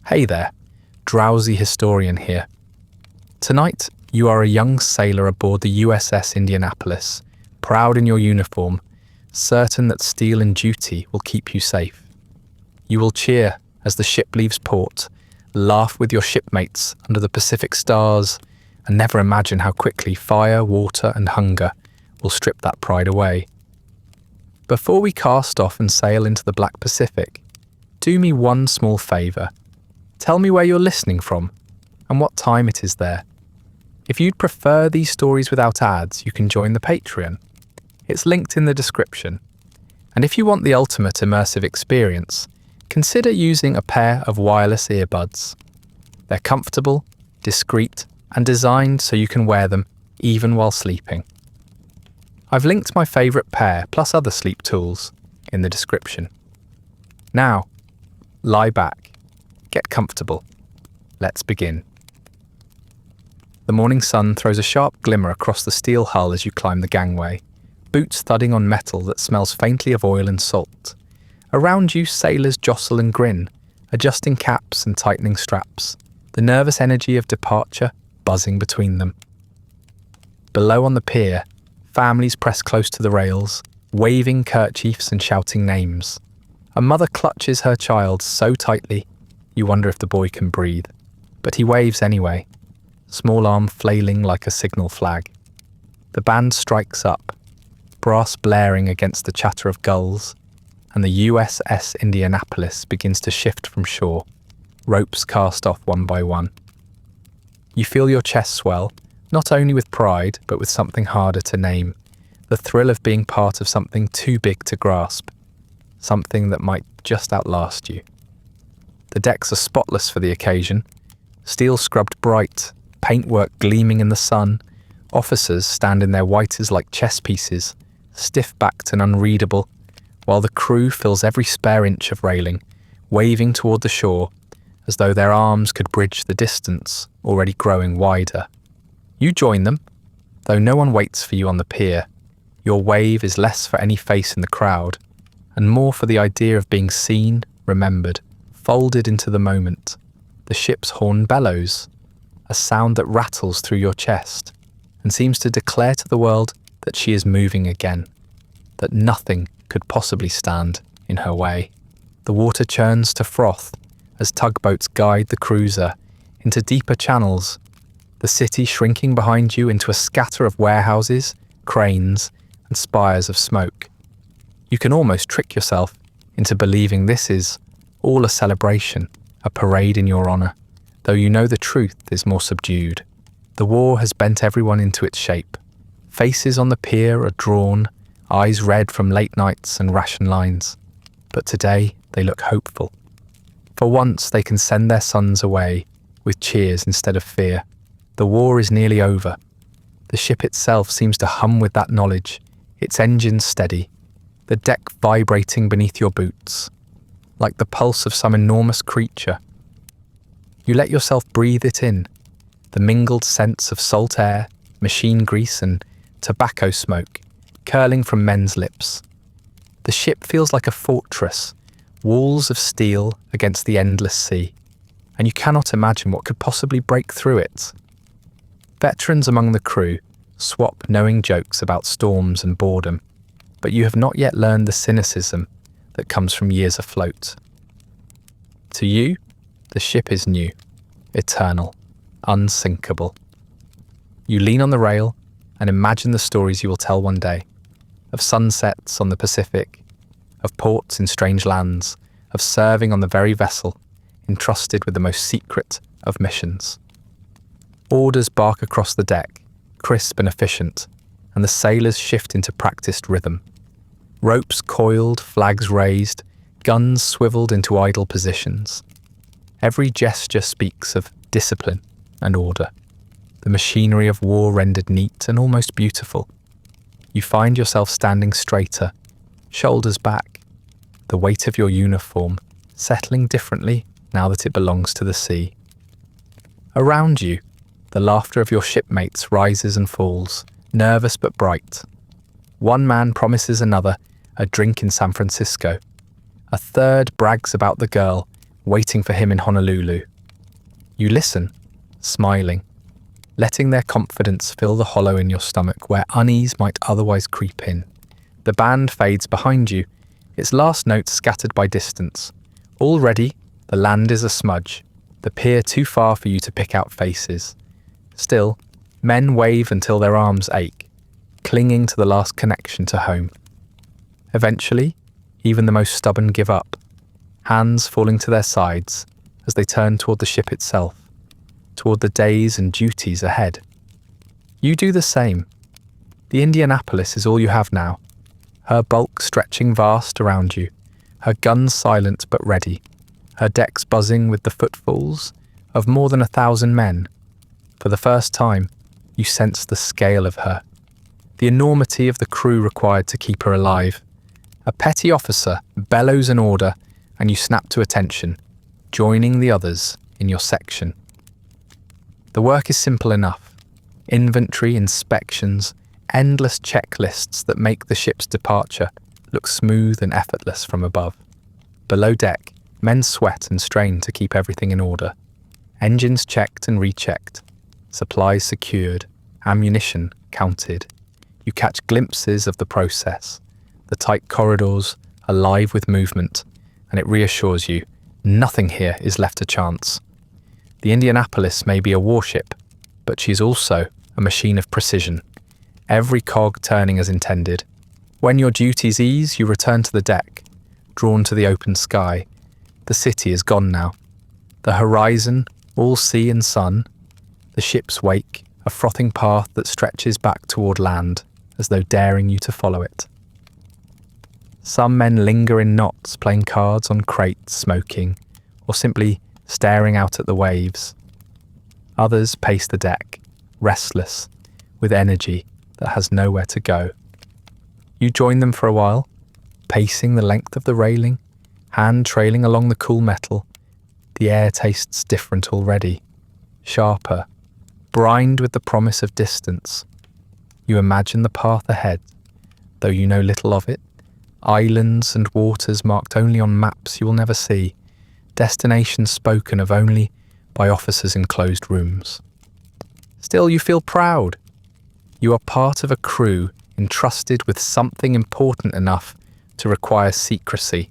Hey there, Drowsy Historian here. Tonight, you are a young sailor aboard the USS Indianapolis, proud in your uniform, certain that steel and duty will keep you safe. You will cheer as the ship leaves port, laugh with your shipmates under the Pacific stars, and never imagine how quickly fire, water, and hunger will strip that pride away. Before we cast off and sail into the Black Pacific, do me one small favour. Tell me where you're listening from and what time it is there. If you'd prefer these stories without ads, you can join the Patreon. It's linked in the description. And if you want the ultimate immersive experience, consider using a pair of wireless earbuds. They're comfortable, discreet, and designed so you can wear them even while sleeping. I've linked my favourite pair plus other sleep tools in the description. Now, lie back, get comfortable. Let's begin. The morning sun throws a sharp glimmer across the steel hull as you climb the gangway, boots thudding on metal that smells faintly of oil and salt. Around you, sailors jostle and grin, adjusting caps and tightening straps, the nervous energy of departure buzzing between them. Below on the pier, families press close to the rails, waving kerchiefs and shouting names. A mother clutches her child so tightly, you wonder if the boy can breathe. But he waves anyway, small arm flailing like a signal flag. The band strikes up, brass blaring against the chatter of gulls, and the USS Indianapolis begins to shift from shore, ropes cast off one by one. You feel your chest swell, not only with pride, but with something harder to name, the thrill of being part of something too big to grasp, something that might just outlast you. The decks are spotless for the occasion, steel scrubbed bright, paintwork gleaming in the sun. Officers stand in their whiters like chess pieces, stiff-backed and unreadable, while the crew fills every spare inch of railing, waving toward the shore as though their arms could bridge the distance already growing wider. You join them, though no one waits for you on the pier. Your wave is less for any face in the crowd, and more for the idea of being seen, remembered, folded into the moment. The ship's horn bellows, a sound that rattles through your chest, and seems to declare to the world that she is moving again, that nothing could possibly stand in her way. The water churns to froth as tugboats guide the cruiser into deeper channels, the city shrinking behind you into a scatter of warehouses, cranes, and spires of smoke. You can almost trick yourself into believing this is all a celebration, a parade in your honour, though you know the truth is more subdued. The war has bent everyone into its shape. Faces on the pier are drawn, eyes red from late nights and ration lines. But today they look hopeful. For once they can send their sons away with cheers instead of fear. The war is nearly over. The ship itself seems to hum with that knowledge, its engines steady, the deck vibrating beneath your boots, like the pulse of some enormous creature. You let yourself breathe it in, the mingled scents of salt air, machine grease, and tobacco smoke curling from men's lips. The ship feels like a fortress, walls of steel against the endless sea, and you cannot imagine what could possibly break through it. Veterans among the crew swap knowing jokes about storms and boredom, but you have not yet learned the cynicism that comes from years afloat. To you, the ship is new, eternal, unsinkable. You lean on the rail and imagine the stories you will tell one day, of sunsets on the Pacific, of ports in strange lands, of serving on the very vessel entrusted with the most secret of missions. Orders bark across the deck, crisp and efficient, and the sailors shift into practiced rhythm. Ropes coiled, flags raised, guns swiveled into idle positions. Every gesture speaks of discipline and order, the machinery of war rendered neat and almost beautiful. You find yourself standing straighter, shoulders back, the weight of your uniform settling differently now that it belongs to the sea. Around you, the laughter of your shipmates rises and falls, nervous but bright. One man promises another a drink in San Francisco. A third brags about the girl waiting for him in Honolulu. You listen, smiling, letting their confidence fill the hollow in your stomach where unease might otherwise creep in. The band fades behind you, its last notes scattered by distance. Already, the land is a smudge, the pier too far for you to pick out faces. Still, men wave until their arms ache, clinging to the last connection to home. Eventually, even the most stubborn give up, hands falling to their sides as they turn toward the ship itself, toward the days and duties ahead. You do the same. The Indianapolis is all you have now, her bulk stretching vast around you, her guns silent but ready, her decks buzzing with the footfalls of more than 1,000 men. For the first time, you sense the scale of her, the enormity of the crew required to keep her alive. A petty officer bellows an order and you snap to attention, joining the others in your section. The work is simple enough. Inventory, inspections, endless checklists that make the ship's departure look smooth and effortless from above. Below deck, men sweat and strain to keep everything in order. Engines checked and rechecked, supplies secured, ammunition counted. You catch glimpses of the process, the tight corridors alive with movement, and it reassures you, nothing here is left to chance. The Indianapolis may be a warship, but she's also a machine of precision, every cog turning as intended. When your duties ease, you return to the deck, drawn to the open sky. The city is gone now. The horizon, all sea and sun. The ship's wake, a frothing path that stretches back toward land, as though daring you to follow it. Some men linger in knots, playing cards on crates, smoking, or simply staring out at the waves. Others pace the deck, restless, with energy that has nowhere to go. You join them for a while, pacing the length of the railing, hand trailing along the cool metal. The air tastes different already, sharper, brined with the promise of distance. You imagine the path ahead, though you know little of it. Islands and waters marked only on maps you will never see, destinations spoken of only by officers in closed rooms. Still, you feel proud. You are part of a crew entrusted with something important enough to require secrecy,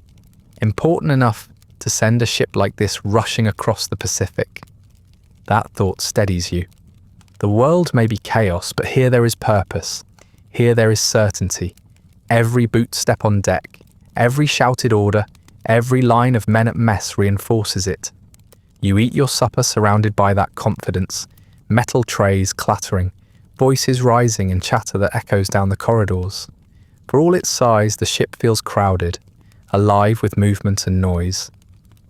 important enough to send a ship like this rushing across the Pacific. That thought steadies you. The world may be chaos, but here there is purpose. Here there is certainty. Every boot step on deck, every shouted order, every line of men at mess reinforces it. You eat your supper surrounded by that confidence, metal trays clattering, voices rising in chatter that echoes down the corridors. For all its size, the ship feels crowded, alive with movement and noise,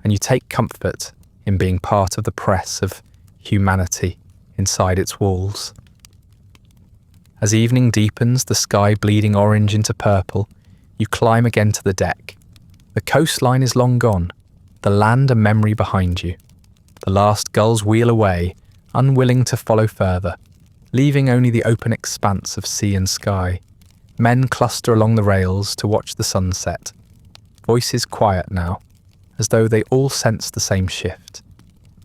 and you take comfort in being part of the press of humanity inside its walls. As evening deepens, the sky bleeding orange into purple, you climb again to the deck. The coastline is long gone, the land a memory behind you. The last gulls wheel away, unwilling to follow further, leaving only the open expanse of sea and sky. Men cluster along the rails to watch the sunset. Voices quiet now, as though they all sense the same shift.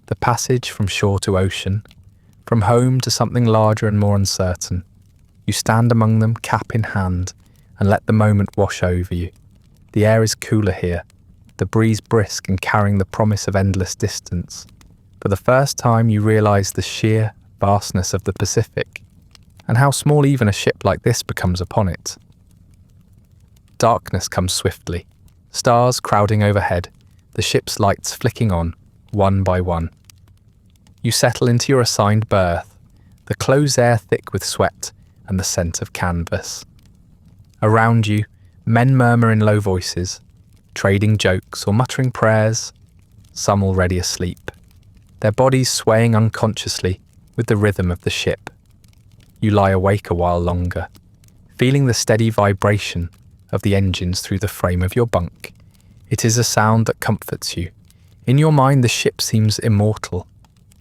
The passage from shore to ocean, from home to something larger and more uncertain. You stand among them, cap in hand, and let the moment wash over you. The air is cooler here, the breeze brisk and carrying the promise of endless distance. For the first time you realise the sheer vastness of the Pacific, and how small even a ship like this becomes upon it. Darkness comes swiftly, stars crowding overhead, the ship's lights flicking on, one by one. You settle into your assigned berth, the close air thick with sweat and the scent of canvas. Around you, men murmur in low voices, trading jokes or muttering prayers, some already asleep, their bodies swaying unconsciously with the rhythm of the ship. You lie awake a while longer, feeling the steady vibration of the engines through the frame of your bunk. It is a sound that comforts you. In your mind, the ship seems immortal,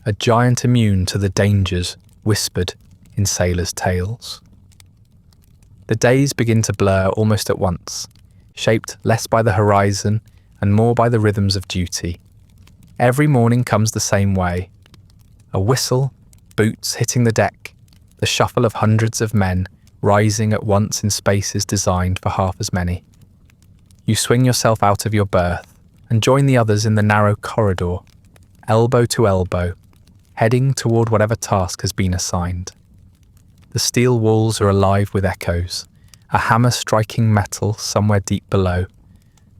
a giant immune to the dangers whispered in sailors' tales. The days begin to blur almost at once, shaped less by the horizon and more by the rhythms of duty. Every morning comes the same way. A whistle, boots hitting the deck, the shuffle of hundreds of men rising at once in spaces designed for half as many. You swing yourself out of your berth and join the others in the narrow corridor, elbow to elbow, heading toward whatever task has been assigned. The steel walls are alive with echoes, a hammer striking metal somewhere deep below,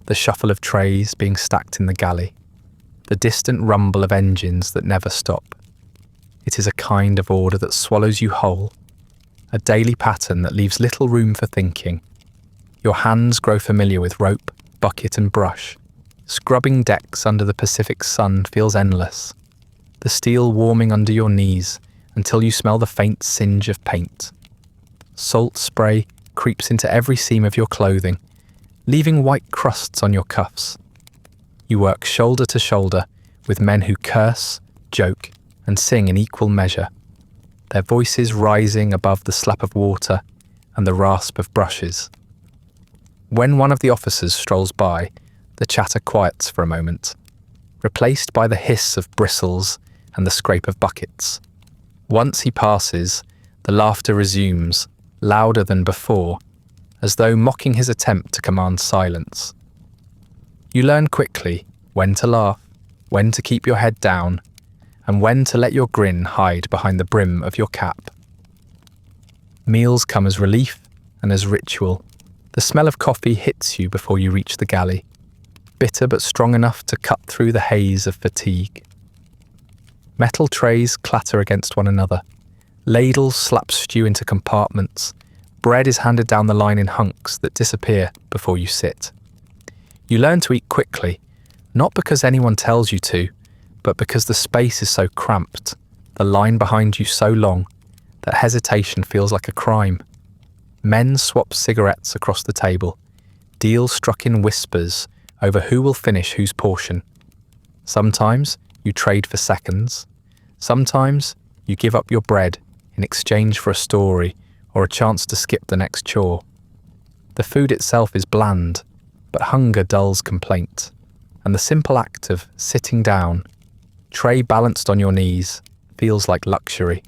the shuffle of trays being stacked in the galley, the distant rumble of engines that never stop. It is a kind of order that swallows you whole, a daily pattern that leaves little room for thinking. Your hands grow familiar with rope, bucket and brush. Scrubbing decks under the Pacific sun feels endless, the steel warming under your knees until you smell the faint singe of paint. Salt spray creeps into every seam of your clothing, leaving white crusts on your cuffs. You work shoulder to shoulder with men who curse, joke, and sing in equal measure, their voices rising above the slap of water and the rasp of brushes. When one of the officers strolls by, the chatter quiets for a moment, replaced by the hiss of bristles and the scrape of buckets. Once he passes, the laughter resumes, louder than before, as though mocking his attempt to command silence. You learn quickly when to laugh, when to keep your head down, and when to let your grin hide behind the brim of your cap. Meals come as relief and as ritual. The smell of coffee hits you before you reach the galley, bitter but strong enough to cut through the haze of fatigue. Metal trays clatter against one another. Ladles slap stew into compartments. Bread is handed down the line in hunks that disappear before you sit. You learn to eat quickly, not because anyone tells you to, but because the space is so cramped, the line behind you so long, that hesitation feels like a crime. Men swap cigarettes across the table, deals struck in whispers over who will finish whose portion. Sometimes you trade for seconds. Sometimes you give up your bread in exchange for a story or a chance to skip the next chore. The food itself is bland, but hunger dulls complaint, and the simple act of sitting down, tray balanced on your knees, feels like luxury.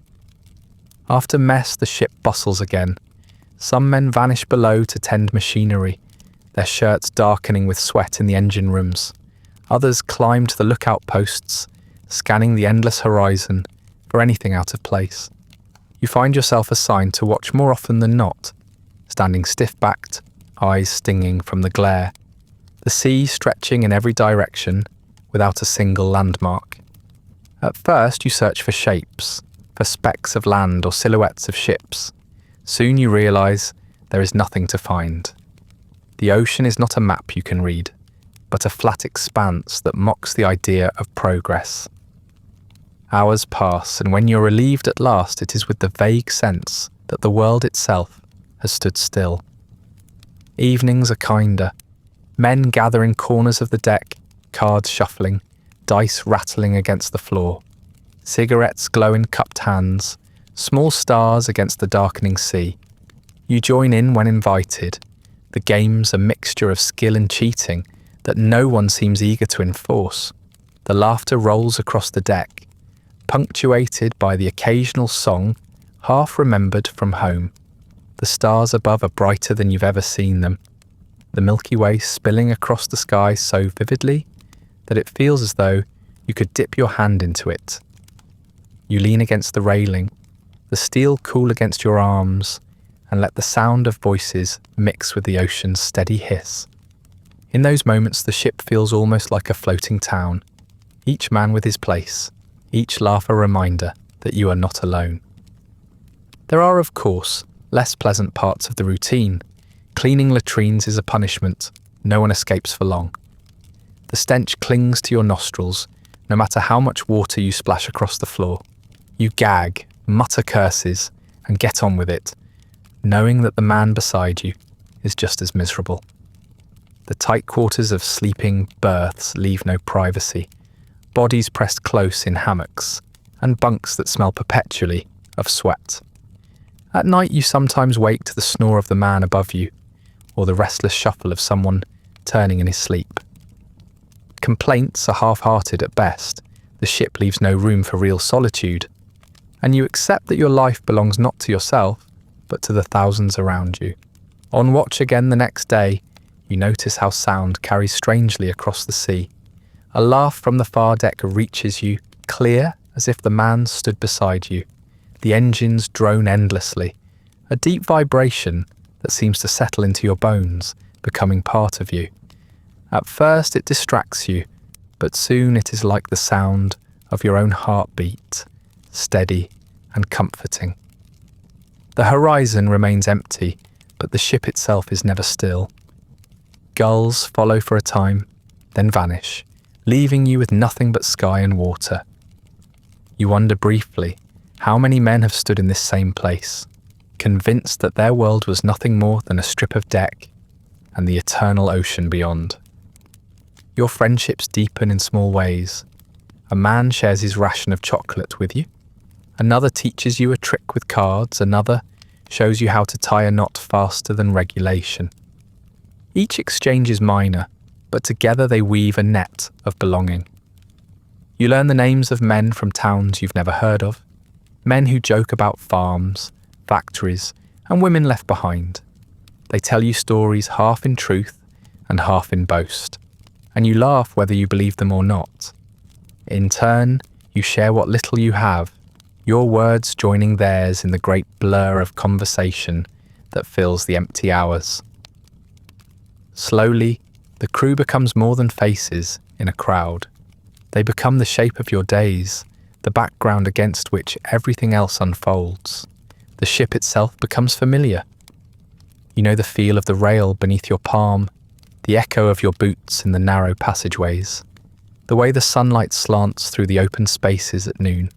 After mess, the ship bustles again. Some men vanish below to tend machinery, their shirts darkening with sweat in the engine rooms. Others climb to the lookout posts, scanning the endless horizon for anything out of place. You find yourself assigned to watch more often than not, standing stiff-backed, eyes stinging from the glare, the sea stretching in every direction without a single landmark. At first you search for shapes, for specks of land or silhouettes of ships. Soon you realise there is nothing to find. The ocean is not a map you can read, but a flat expanse that mocks the idea of progress. Hours pass, and when you're relieved at last, it is with the vague sense that the world itself has stood still. Evenings are kinder. Men gather in corners of the deck, cards shuffling, dice rattling against the floor. Cigarettes glow in cupped hands, small stars against the darkening sea. You join in when invited. The game's a mixture of skill and cheating that no one seems eager to enforce. The laughter rolls across the deck, punctuated by the occasional song half remembered from home. The stars above are brighter than you've ever seen them, the Milky Way spilling across the sky so vividly that it feels as though you could dip your hand into it. You lean against the railing, the steel cool against your arms, and let the sound of voices mix with the ocean's steady hiss. In those moments, the ship feels almost like a floating town, each man with his place, each laugh a reminder that you are not alone. There are, of course, less pleasant parts of the routine. Cleaning latrines is a punishment. No one escapes for long. The stench clings to your nostrils, no matter how much water you splash across the floor. You gag, mutter curses, and get on with it, knowing that the man beside you is just as miserable. The tight quarters of sleeping berths leave no privacy, bodies pressed close in hammocks, and bunks that smell perpetually of sweat. At night you sometimes wake to the snore of the man above you, or the restless shuffle of someone turning in his sleep. Complaints are half-hearted at best. The ship leaves no room for real solitude. And you accept that your life belongs not to yourself, but to the thousands around you. On watch again the next day, you notice how sound carries strangely across the sea. A laugh from the far deck reaches you, clear as if the man stood beside you. The engines drone endlessly, a deep vibration that seems to settle into your bones, becoming part of you. At first it distracts you, but soon it is like the sound of your own heartbeat, steady and comforting. The horizon remains empty, but the ship itself is never still. Gulls follow for a time, then vanish, leaving you with nothing but sky and water. You wonder briefly how many men have stood in this same place, convinced that their world was nothing more than a strip of deck and the eternal ocean beyond. Your friendships deepen in small ways. A man shares his ration of chocolate with you. Another teaches you a trick with cards. Another shows you how to tie a knot faster than regulation. Each exchange is minor, but together they weave a net of belonging. You learn the names of men from towns you've never heard of, men who joke about farms, factories, and women left behind. They tell you stories half in truth and half in boast, and you laugh whether you believe them or not. In turn, you share what little you have, your words joining theirs in the great blur of conversation that fills the empty hours. Slowly, the crew becomes more than faces in a crowd. They become the shape of your days, the background against which everything else unfolds. The ship itself becomes familiar. You know the feel of the rail beneath your palm, the echo of your boots in the narrow passageways, the way the sunlight slants through the open spaces at noon.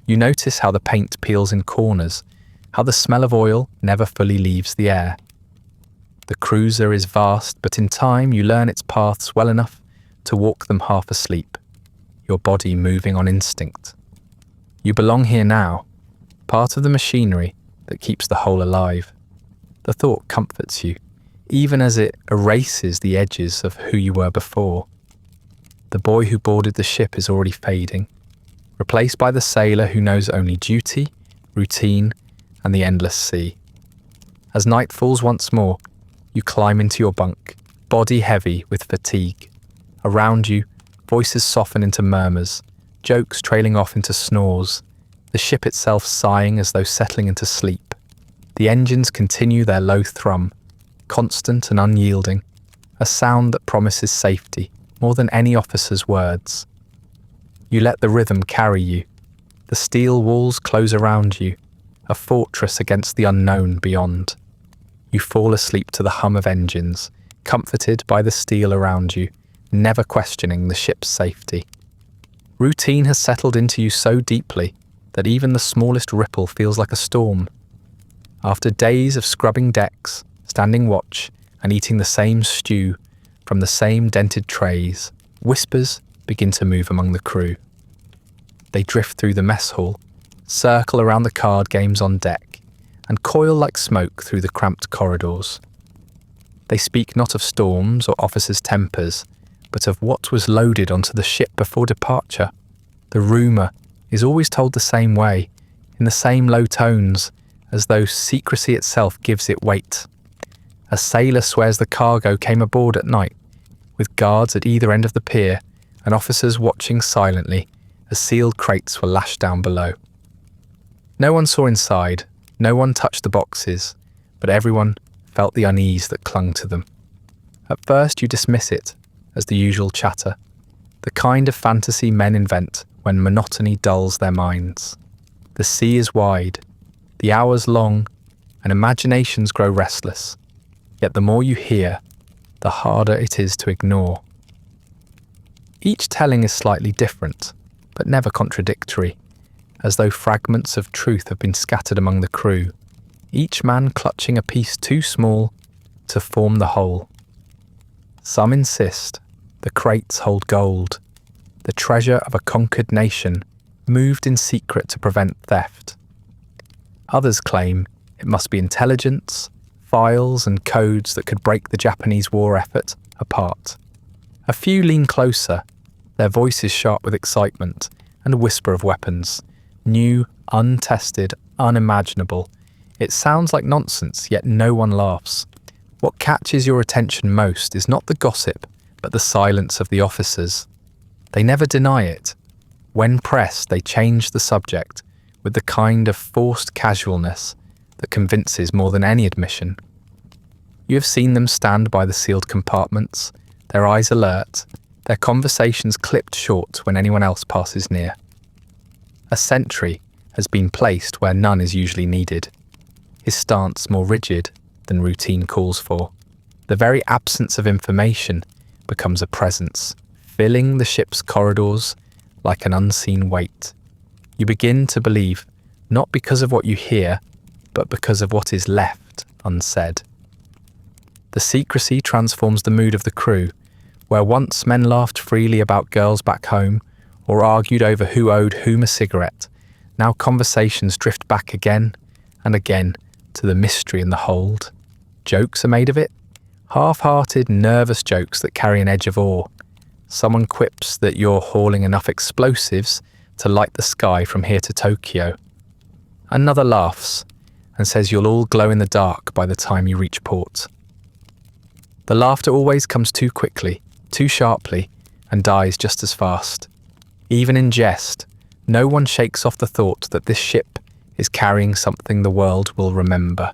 You notice how the paint peels in corners, how the smell of oil never fully leaves the air. The cruiser is vast, but in time you learn its paths well enough to walk them half asleep, your body moving on instinct. You belong here now, part of the machinery that keeps the whole alive. The thought comforts you, even as it erases the edges of who you were before. The boy who boarded the ship is already fading, replaced by the sailor who knows only duty, routine, and the endless sea. As night falls once more, you climb into your bunk, body heavy with fatigue. Around you, voices soften into murmurs, jokes trailing off into snores, the ship itself sighing as though settling into sleep. The engines continue their low thrum, constant and unyielding, a sound that promises safety more than any officer's words. You let the rhythm carry you. The steel walls close around you, a fortress against the unknown beyond. You fall asleep to the hum of engines, comforted by the steel around you, never questioning the ship's safety. Routine has settled into you so deeply that even the smallest ripple feels like a storm. After days of scrubbing decks, standing watch, and eating the same stew from the same dented trays, whispers begin to move among the crew. They drift through the mess hall, circle around the card games on deck, and coil like smoke through the cramped corridors. They speak not of storms or officers' tempers, but of what was loaded onto the ship before departure. The rumour is always told the same way, in the same low tones, as though secrecy itself gives it weight. A sailor swears the cargo came aboard at night, with guards at either end of the pier and officers watching silently as sealed crates were lashed down below. No one saw inside, no one touched the boxes, but everyone felt the unease that clung to them. At first you dismiss it as the usual chatter, the kind of fantasy men invent when monotony dulls their minds. The sea is wide, the hours long, and imaginations grow restless. Yet the more you hear, the harder it is to ignore. Each telling is slightly different, but never contradictory, as though fragments of truth have been scattered among the crew, each man clutching a piece too small to form the whole. Some insist the crates hold gold, the treasure of a conquered nation moved in secret to prevent theft. Others claim it must be intelligence, files and codes that could break the Japanese war effort apart. A few lean closer, their voices sharp with excitement and a whisper of weapons. New, untested, unimaginable. It sounds like nonsense, yet no one laughs. What catches your attention most is not the gossip, but the silence of the officers. They never deny it. When pressed, they change the subject with the kind of forced casualness that convinces more than any admission. You have seen them stand by the sealed compartments, their eyes alert, their conversations clipped short when anyone else passes near. A sentry has been placed where none is usually needed, his stance more rigid than routine calls for. The very absence of information becomes a presence, filling the ship's corridors like an unseen weight. You begin to believe, not because of what you hear, but because of what is left unsaid. The secrecy transforms the mood of the crew, where once men laughed freely about girls back home or argued over who owed whom a cigarette, now conversations drift back again and again to the mystery in the hold. Jokes are made of it, half-hearted, nervous jokes that carry an edge of awe. Someone quips that you're hauling enough explosives to light the sky from here to Tokyo. Another laughs and says you'll all glow in the dark by the time you reach port. The laughter always comes too quickly, too sharply, and dies just as fast. Even in jest, no one shakes off the thought that this ship is carrying something the world will remember.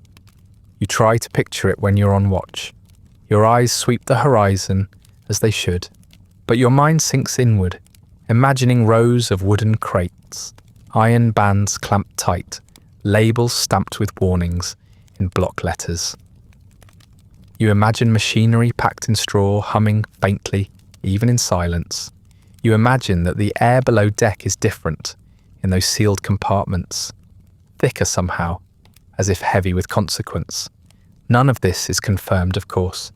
You try to picture it when you're on watch. Your eyes sweep the horizon, as they should, but your mind sinks inward, imagining rows of wooden crates, iron bands clamped tight, labels stamped with warnings in block letters. You imagine machinery packed in straw humming faintly, even in silence. You imagine that the air below deck is different in those sealed compartments, thicker somehow, as if heavy with consequence. None of this is confirmed, of course.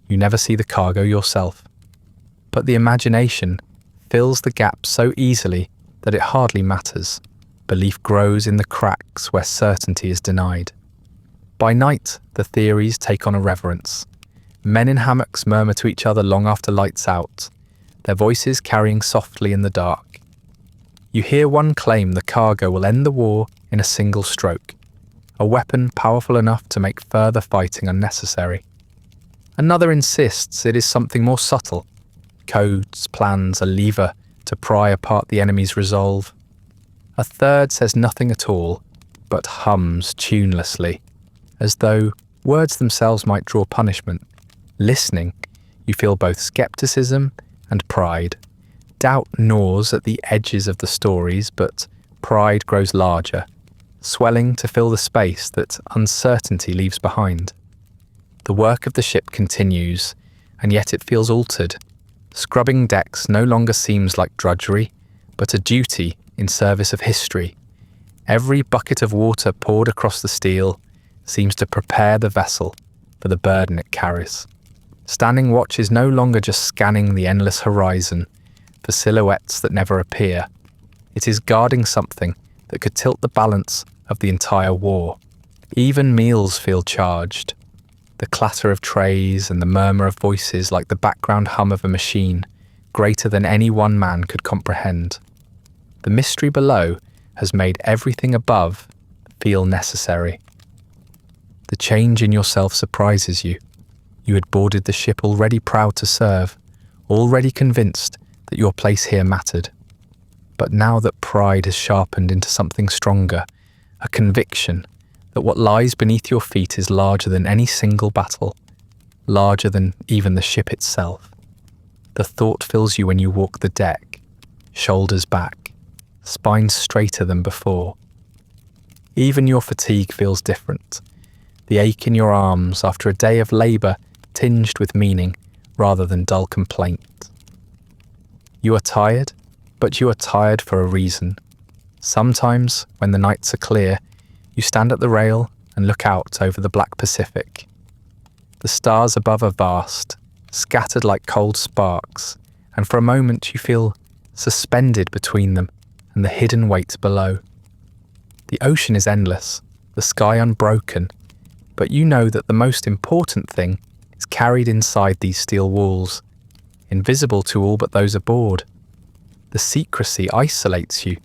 You never see the cargo yourself. But the imagination fills the gap so easily that it hardly matters. Belief grows in the cracks where certainty is denied. By night, the theories take on a reverence. Men in hammocks murmur to each other long after lights out, their voices carrying softly in the dark. You hear one claim the cargo will end the war in a single stroke, a weapon powerful enough to make further fighting unnecessary. Another insists it is something more subtle, codes, plans, a lever to pry apart the enemy's resolve. A third says nothing at all, but hums tunelessly, as though words themselves might draw punishment. Listening, you feel both skepticism and pride. Doubt gnaws at the edges of the stories, but pride grows larger, swelling to fill the space that uncertainty leaves behind. The work of the ship continues, and yet it feels altered. Scrubbing decks no longer seems like drudgery, but a duty in service of history. Every bucket of water poured across the steel seems to prepare the vessel for the burden it carries. Standing watch is no longer just scanning the endless horizon for silhouettes that never appear. It is guarding something that could tilt the balance of the entire war. Even meals feel charged. The clatter of trays and the murmur of voices like the background hum of a machine, greater than any one man could comprehend. The mystery below has made everything above feel necessary. The change in yourself surprises you. You had boarded the ship already proud to serve, already convinced that your place here mattered. But now that pride has sharpened into something stronger, a conviction that what lies beneath your feet is larger than any single battle, larger than even the ship itself. The thought fills you when you walk the deck, shoulders back, spine straighter than before. Even your fatigue feels different. The ache in your arms after a day of labour tinged with meaning rather than dull complaint. You are tired, but you are tired for a reason. Sometimes, when the nights are clear, you stand at the rail and look out over the black Pacific. The stars above are vast, scattered like cold sparks, and for a moment you feel suspended between them and the hidden weight below. The ocean is endless, the sky unbroken, but you know that the most important thing is carried inside these steel walls. invisible to all but those aboard. The secrecy isolates you,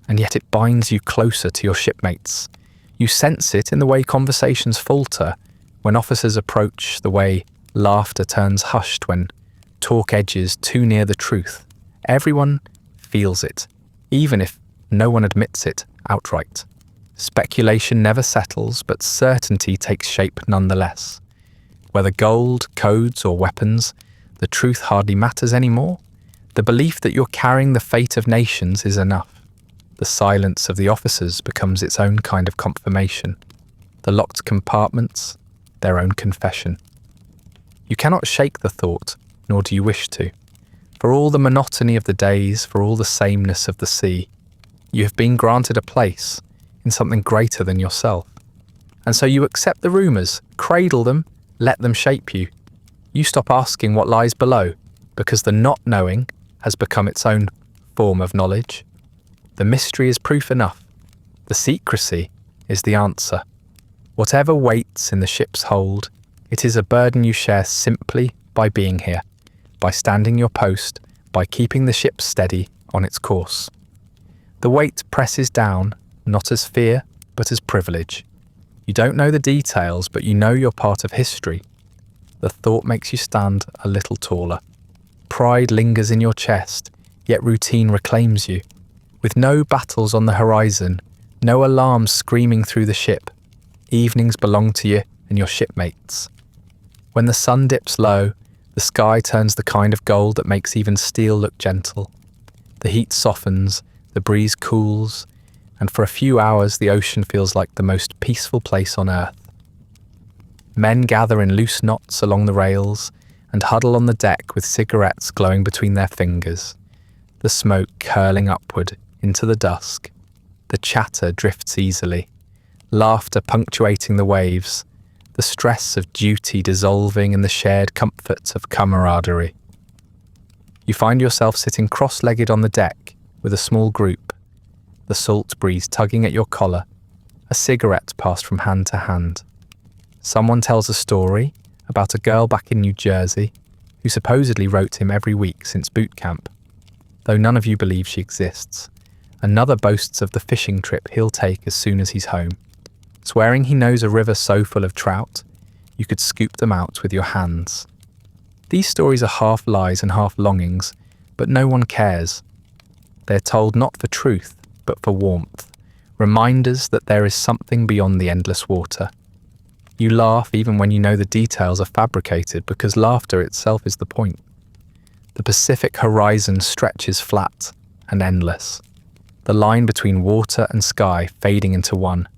and yet it binds you closer to your shipmates. You sense it in the way conversations falter when officers approach, the way laughter turns hushed when talk edges too near the truth. Everyone feels it, even if no one admits it outright. Speculation never settles, but certainty takes shape nonetheless. Whether gold, codes, or weapons, the truth hardly matters anymore. The belief that you're carrying the fate of nations is enough. The silence of the officers becomes its own kind of confirmation. The locked compartments, their own confession. You cannot shake the thought, nor do you wish to. For all the monotony of the days, for all the sameness of the sea, you have been granted a place in something greater than yourself. And so you accept the rumours, cradle them, let them shape you. You stop asking what lies below, because the not knowing has become its own form of knowledge. The mystery is proof enough. The secrecy is the answer. Whatever waits in the ship's hold, it is a burden you share simply by being here, by standing your post, by keeping the ship steady on its course. The weight presses down, not as fear, but as privilege. You don't know the details, but you know you're part of history. The thought makes you stand a little taller. Pride lingers in your chest, yet routine reclaims you. With no battles on the horizon, no alarms screaming through the ship, evenings belong to you and your shipmates. When the sun dips low, the sky turns the kind of gold that makes even steel look gentle. The heat softens, the breeze cools, and for a few hours the ocean feels like the most peaceful place on earth. Men gather in loose knots along the rails and huddle on the deck with cigarettes glowing between their fingers, the smoke curling upward into the dusk. The chatter drifts easily, laughter punctuating the waves, the stress of duty dissolving in the shared comforts of camaraderie. You find yourself sitting cross-legged on the deck with a small group, the salt breeze tugging at your collar, a cigarette passed from hand to hand. Someone tells a story about a girl back in New Jersey who supposedly wrote him every week since boot camp, though none of you believe she exists. Another boasts of the fishing trip he'll take as soon as he's home, swearing he knows a river so full of trout you could scoop them out with your hands. These stories are half lies and half longings, but no one cares. They're told not for truth, but for warmth, reminders that there is something beyond the endless water. You laugh even when you know the details are fabricated, because laughter itself is the point. The Pacific horizon stretches flat and endless, the line between water and sky fading into one.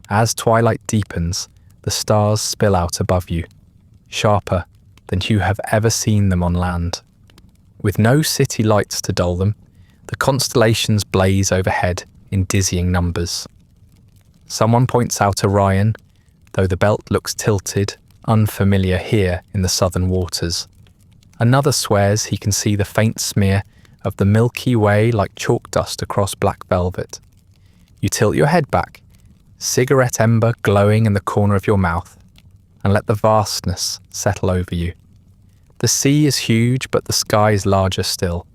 As twilight deepens, the stars spill out above you, sharper than you have ever seen them on land. With no city lights to dull them, the constellations blaze overhead in dizzying numbers. Someone points out Orion, though the belt looks tilted, unfamiliar here in the southern waters. Another swears he can see the faint smear of the Milky Way like chalk dust across black velvet. You tilt your head back, cigarette ember glowing in the corner of your mouth, and let the vastness settle over you. The sea is huge, but the sky is larger still,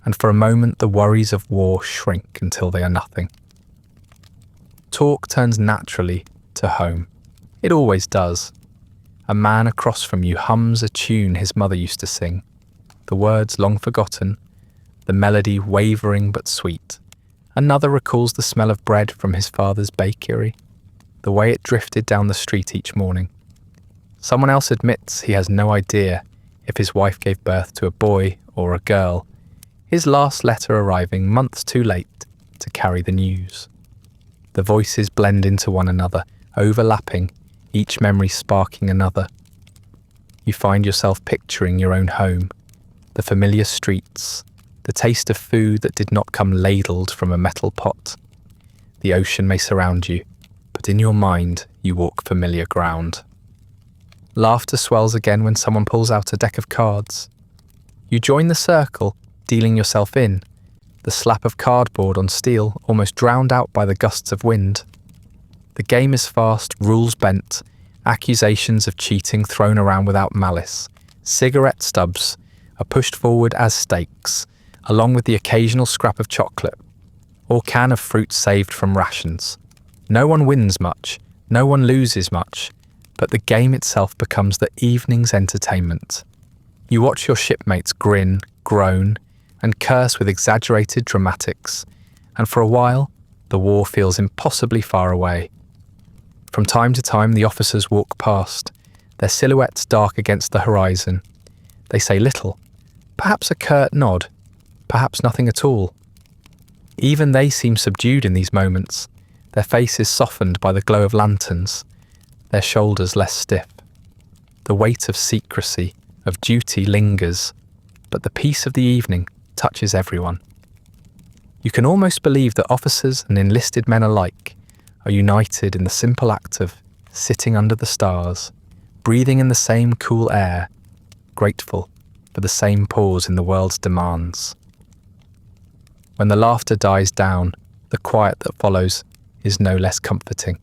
and for a moment the worries of war shrink until they are nothing. Talk turns naturally to home. It always does. A man across from you hums a tune his mother used to sing, the words long forgotten, the melody wavering but sweet. Another recalls the smell of bread from his father's bakery, the way it drifted down the street each morning. Someone else admits he has no idea if his wife gave birth to a boy or a girl, his last letter arriving months too late to carry the news. The voices blend into one another, overlapping, each memory sparking another. You find yourself picturing your own home, the familiar streets, the taste of food that did not come ladled from a metal pot. The ocean may surround you, but in your mind you walk familiar ground. Laughter swells again when someone pulls out a deck of cards. You join the circle, dealing yourself in, the slap of cardboard on steel almost drowned out by the gusts of wind. The game is fast, rules bent, accusations of cheating thrown around without malice, cigarette stubs are pushed forward as stakes, along with the occasional scrap of chocolate or can of fruit saved from rations. No one wins much, no one loses much, but the game itself becomes the evening's entertainment. You watch your shipmates grin, groan, and curse with exaggerated dramatics, and for a while, the war feels impossibly far away. From time to time, the officers walk past, their silhouettes dark against the horizon. They say little, perhaps a curt nod, perhaps nothing at all. Even they seem subdued in these moments, their faces softened by the glow of lanterns, their shoulders less stiff. The weight of secrecy, of duty lingers, but the peace of the evening touches everyone. You can almost believe that officers and enlisted men alike are united in the simple act of sitting under the stars, breathing in the same cool air, grateful for the same pause in the world's demands. When the laughter dies down, the quiet that follows is no less comforting.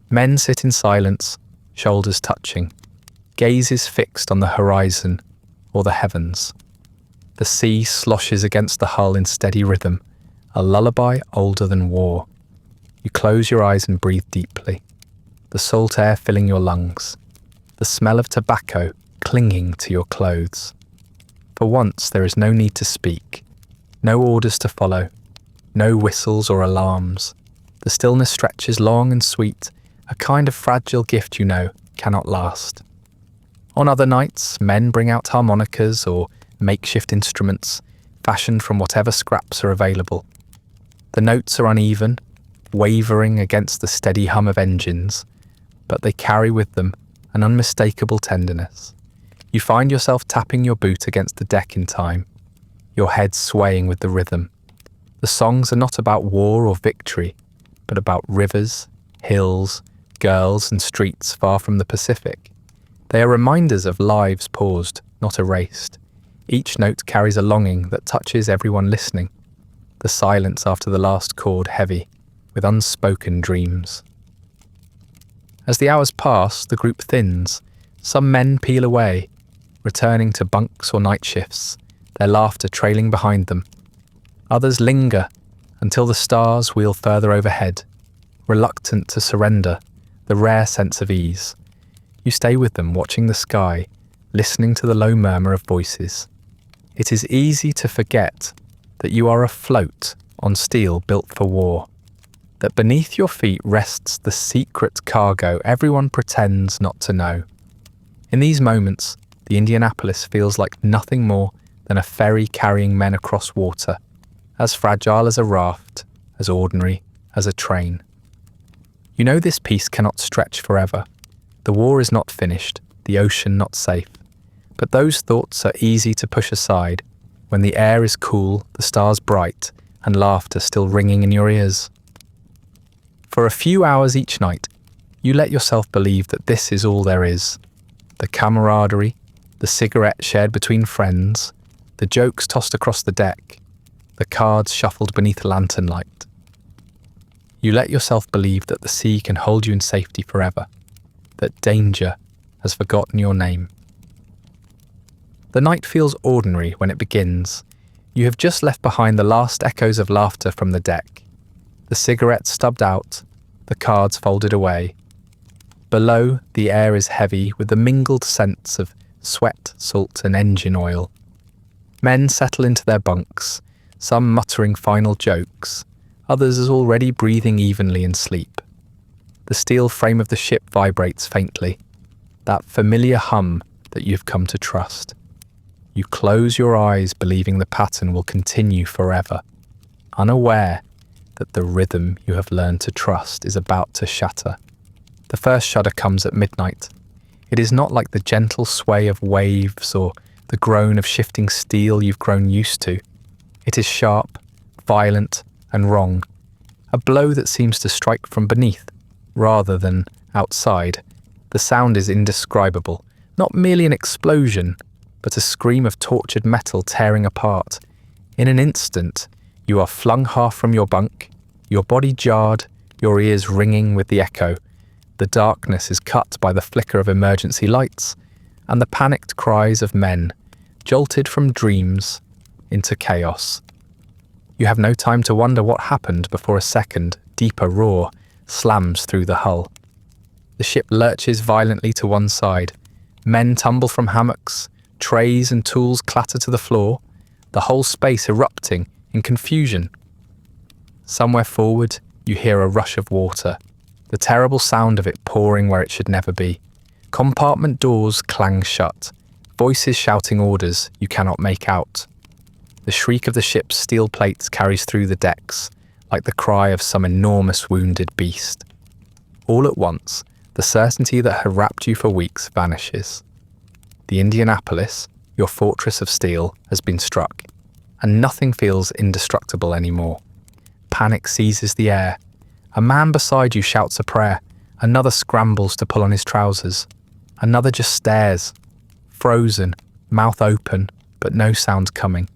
Men sit in silence, shoulders touching, gazes fixed on the horizon or the heavens. The sea sloshes against the hull in steady rhythm, a lullaby older than war. You close your eyes and breathe deeply, the salt air filling your lungs, the smell of tobacco clinging to your clothes. For once there is no need to speak, no orders to follow, no whistles or alarms. The stillness stretches long and sweet, a kind of fragile gift you know cannot last. On other nights, men bring out harmonicas or makeshift instruments, fashioned from whatever scraps are available. The notes are uneven, wavering against the steady hum of engines, but they carry with them an unmistakable tenderness. You find yourself tapping your boot against the deck in time, your head swaying with the rhythm. The songs are not about war or victory, but about rivers, hills, girls and streets far from the Pacific. They are reminders of lives paused, not erased. Each note carries a longing that touches everyone listening, the silence after the last chord heavy, with unspoken dreams. As the hours pass, the group thins. Some men peel away, returning to bunks or night shifts, their laughter trailing behind them. Others linger until the stars wheel further overhead, reluctant to surrender, the rare sense of ease. You stay with them, watching the sky, listening to the low murmur of voices. It is easy to forget that you are afloat on steel built for war, that beneath your feet rests the secret cargo everyone pretends not to know. In these moments, the Indianapolis feels like nothing more than a ferry carrying men across water, as fragile as a raft, as ordinary as a train. You know this peace cannot stretch forever. The war is not finished, the ocean not safe. But those thoughts are easy to push aside when the air is cool, the stars bright, and laughter still ringing in your ears. For a few hours each night, you let yourself believe that this is all there is. The camaraderie, the cigarette shared between friends, the jokes tossed across the deck, the cards shuffled beneath a lantern light. You let yourself believe that the sea can hold you in safety forever, that danger has forgotten your name. The night feels ordinary when it begins. You have just left behind the last echoes of laughter from the deck, the cigarettes stubbed out, the cards folded away. Below, the air is heavy with the mingled scents of sweat, salt and engine oil. Men settle into their bunks, some muttering final jokes, others as already breathing evenly in sleep. The steel frame of the ship vibrates faintly, that familiar hum that you've come to trust. You close your eyes believing the pattern will continue forever, unaware that the rhythm you have learned to trust is about to shatter. The first shudder comes at midnight. It is not like the gentle sway of waves or the groan of shifting steel you've grown used to. It is sharp, violent, and wrong, a blow that seems to strike from beneath rather than outside. The sound is indescribable, not merely an explosion, but a scream of tortured metal tearing apart. In an instant, you are flung half from your bunk, your body jarred, your ears ringing with the echo. The darkness is cut by the flicker of emergency lights and the panicked cries of men, jolted from dreams into chaos. You have no time to wonder what happened before a second, deeper roar slams through the hull. The ship lurches violently to one side. Men tumble from hammocks, trays and tools clatter to the floor, the whole space erupting in confusion. Somewhere forward, you hear a rush of water, the terrible sound of it pouring where it should never be. Compartment doors clang shut, voices shouting orders you cannot make out. The shriek of the ship's steel plates carries through the decks, like the cry of some enormous wounded beast. All at once, the certainty that had wrapped you for weeks vanishes. The Indianapolis, your fortress of steel, has been struck, and nothing feels indestructible anymore. Panic seizes the air. A man beside you shouts a prayer. Another scrambles to pull on his trousers. Another just stares, frozen, mouth open, but no sound coming.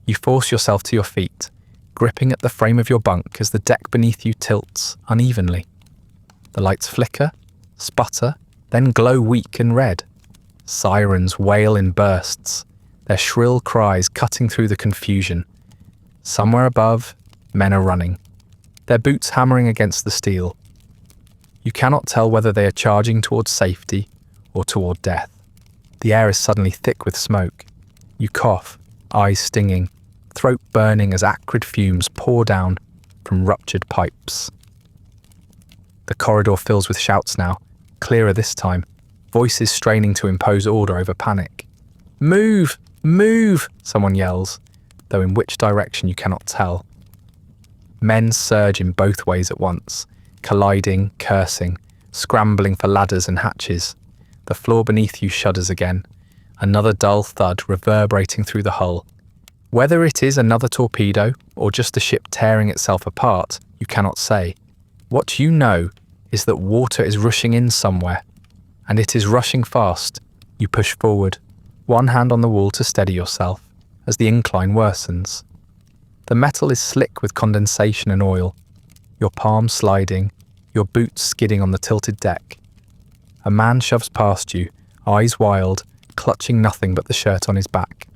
You force yourself to your feet, gripping at the frame of your bunk as the deck beneath you tilts unevenly. The lights flicker, sputter, then glow weak and red. Sirens wail in bursts, their shrill cries cutting through the confusion. Somewhere above, men are running, their boots hammering against the steel. You cannot tell whether they are charging towards safety or toward death. The air is suddenly thick with smoke. You cough, eyes stinging, throat burning as acrid fumes pour down from ruptured pipes. The corridor fills with shouts now, clearer this time, voices straining to impose order over panic. "Move! Move!" someone yells, though in which direction you cannot tell. Men surge in both ways at once, colliding, cursing, scrambling for ladders and hatches. The floor beneath you shudders again, another dull thud reverberating through the hull. Whether it is another torpedo or just the ship tearing itself apart, you cannot say. What you know is that water is rushing in somewhere, and it is rushing fast. You push forward, one hand on the wall to steady yourself, as the incline worsens. The metal is slick with condensation and oil, your palm sliding, your boots skidding on the tilted deck. A man shoves past you, eyes wild, clutching nothing but the shirt on his back.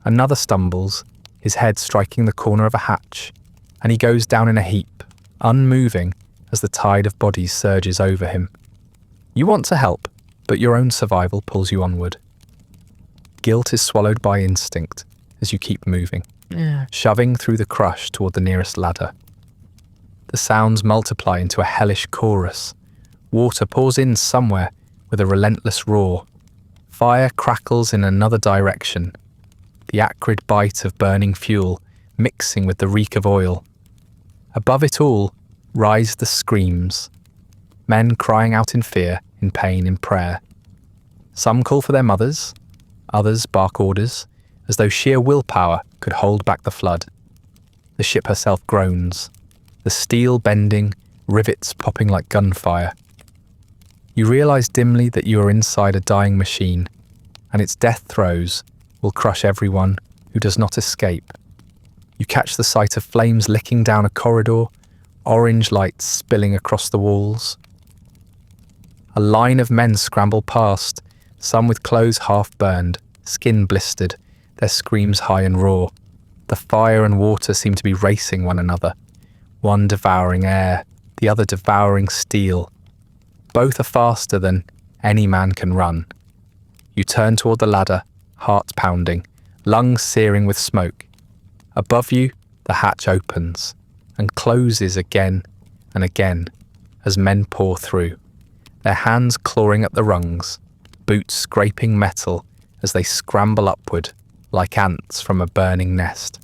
Another stumbles, his head striking the corner of a hatch, and he goes down in a heap, unmoving as the tide of bodies surges over him. You want to help, but your own survival pulls you onward. Guilt is swallowed by instinct as you keep moving, shoving through the crush toward the nearest ladder. The sounds multiply into a hellish chorus. Water pours in somewhere with a relentless roar. Fire crackles in another direction, the acrid bite of burning fuel mixing with the reek of oil. Above it all rise the screams, men crying out in fear, in pain, in prayer. Some call for their mothers, others bark orders, as though sheer willpower could hold back the flood. The ship herself groans, the steel bending, rivets popping like gunfire. You realize dimly that you are inside a dying machine, and its death throes will crush everyone who does not escape. You catch the sight of flames licking down a corridor, orange lights spilling across the walls. A line of men scramble past, some with clothes half burned, skin blistered, their screams high and raw. The fire and water seem to be racing one another, one devouring air, the other devouring steel. Both are faster than any man can run. You turn toward the ladder, heart pounding, lungs searing with smoke. Above you, the hatch opens and closes again and again as men pour through, their hands clawing at the rungs, boots scraping metal as they scramble upward like ants from a burning nest.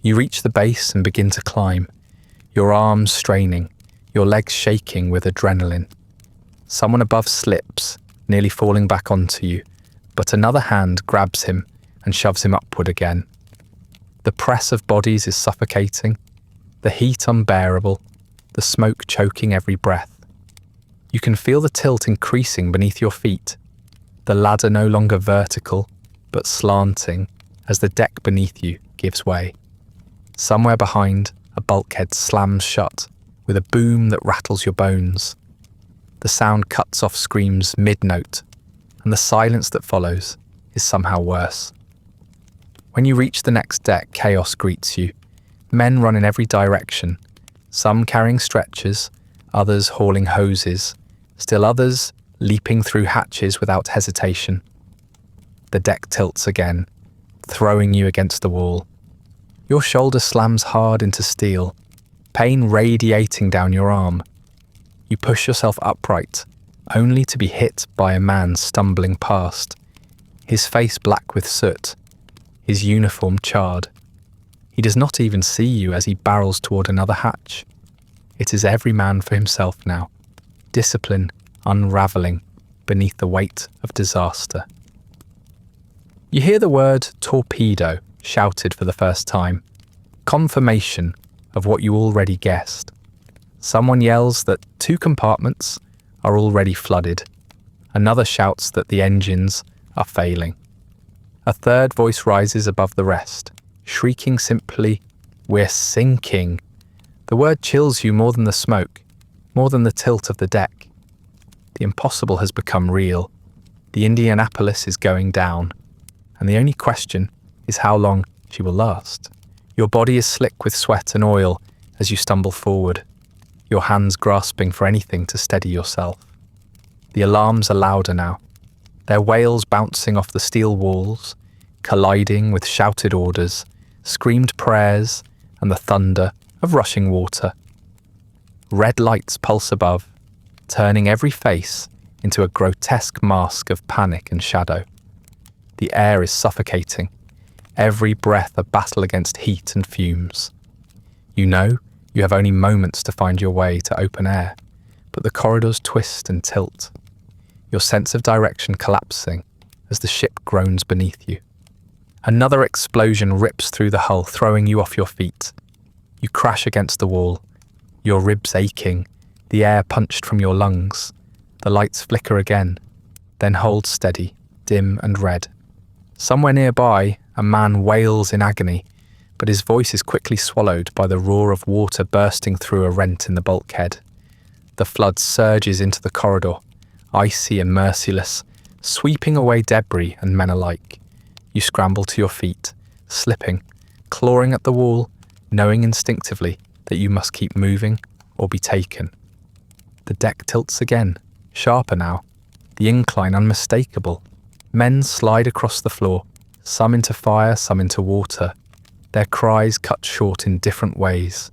You reach the base and begin to climb, your arms straining, your legs shaking with adrenaline. Someone above slips, nearly falling back onto you, but another hand grabs him and shoves him upward again. The press of bodies is suffocating, the heat unbearable, the smoke choking every breath. You can feel the tilt increasing beneath your feet, the ladder no longer vertical, but slanting as the deck beneath you gives way. Somewhere behind, a bulkhead slams shut with a boom that rattles your bones. The sound cuts off screams mid-note, and the silence that follows is somehow worse. When you reach the next deck, chaos greets you. Men run in every direction, some carrying stretchers, others hauling hoses, still others leaping through hatches without hesitation. The deck tilts again, throwing you against the wall. Your shoulder slams hard into steel, pain radiating down your arm. You push yourself upright, only to be hit by a man stumbling past, his face black with soot, his uniform charred. He does not even see you as he barrels toward another hatch. It is every man for himself now, discipline unraveling beneath the weight of disaster. You hear the word torpedo shouted for the first time, confirmation of what you already guessed. Someone yells that 2 compartments are already flooded. Another shouts that the engines are failing. A third voice rises above the rest, shrieking simply, "We're sinking." The word chills you more than the smoke, more than the tilt of the deck. The impossible has become real. The Indianapolis is going down, and the only question is how long she will last. Your body is slick with sweat and oil as you stumble forward, your hands grasping for anything to steady yourself. The alarms are louder now, their wails bouncing off the steel walls, colliding with shouted orders, screamed prayers, and the thunder of rushing water. Red lights pulse above, turning every face into a grotesque mask of panic and shadow. The air is suffocating, every breath a battle against heat and fumes. You know you have only moments to find your way to open air, but the corridors twist and tilt, your sense of direction collapsing as the ship groans beneath you. Another explosion rips through the hull, throwing you off your feet. You crash against the wall, your ribs aching, the air punched from your lungs. The lights flicker again, then hold steady, dim and red. Somewhere nearby, a man wails in agony, but his voice is quickly swallowed by the roar of water bursting through a rent in the bulkhead. The flood surges into the corridor, icy and merciless, sweeping away debris and men alike. You scramble to your feet, slipping, clawing at the wall, knowing instinctively that you must keep moving or be taken. The deck tilts again, sharper now, the incline unmistakable. Men slide across the floor, some into fire, some into water, their cries cut short in different ways.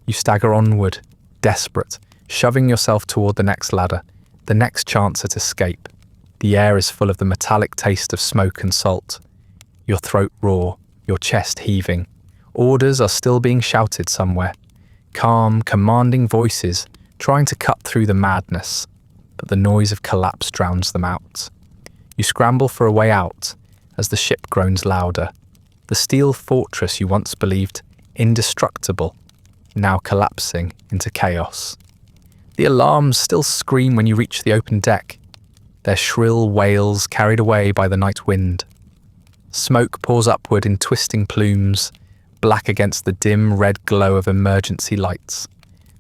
You stagger onward, desperate, shoving yourself toward the next ladder, the next chance at escape. The air is full of the metallic taste of smoke and salt. Your throat raw, your chest heaving. Orders are still being shouted somewhere. Calm, commanding voices trying to cut through the madness, but the noise of collapse drowns them out. You scramble for a way out as the ship groans louder. The steel fortress you once believed indestructible, now collapsing into chaos. The alarms still scream when you reach the open deck, their shrill wails carried away by the night wind. Smoke pours upward in twisting plumes, black against the dim red glow of emergency lights.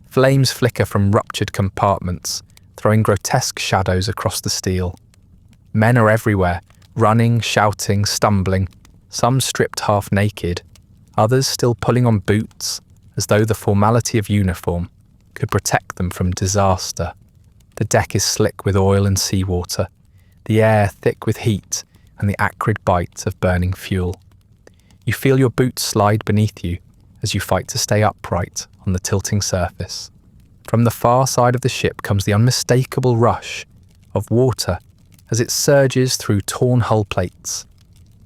Flames flicker from ruptured compartments, throwing grotesque shadows across the steel. Men are everywhere, running, shouting, stumbling, some stripped half naked, others still pulling on boots, as though the formality of uniform could protect them from disaster. The deck is slick with oil and seawater, the air thick with heat and the acrid bite of burning fuel. You feel your boots slide beneath you as you fight to stay upright on the tilting surface. From the far side of the ship comes the unmistakable rush of water as it surges through torn hull plates,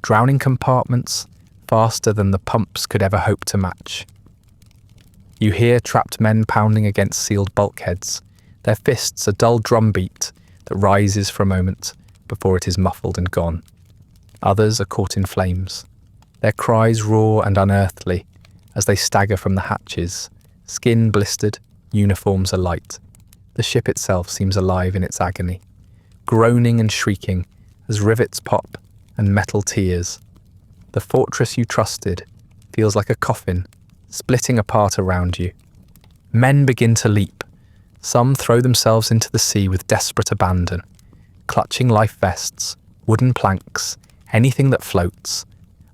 drowning compartments faster than the pumps could ever hope to match. You hear trapped men pounding against sealed bulkheads, their fists a dull drumbeat that rises for a moment before it is muffled and gone. Others are caught in flames, their cries raw and unearthly as they stagger from the hatches, skin blistered, uniforms alight. The ship itself seems alive in its agony, groaning and shrieking as rivets pop and metal tears. The fortress you trusted feels like a coffin, splitting apart around you. Men begin to leap. Some throw themselves into the sea with desperate abandon, clutching life vests, wooden planks, anything that floats.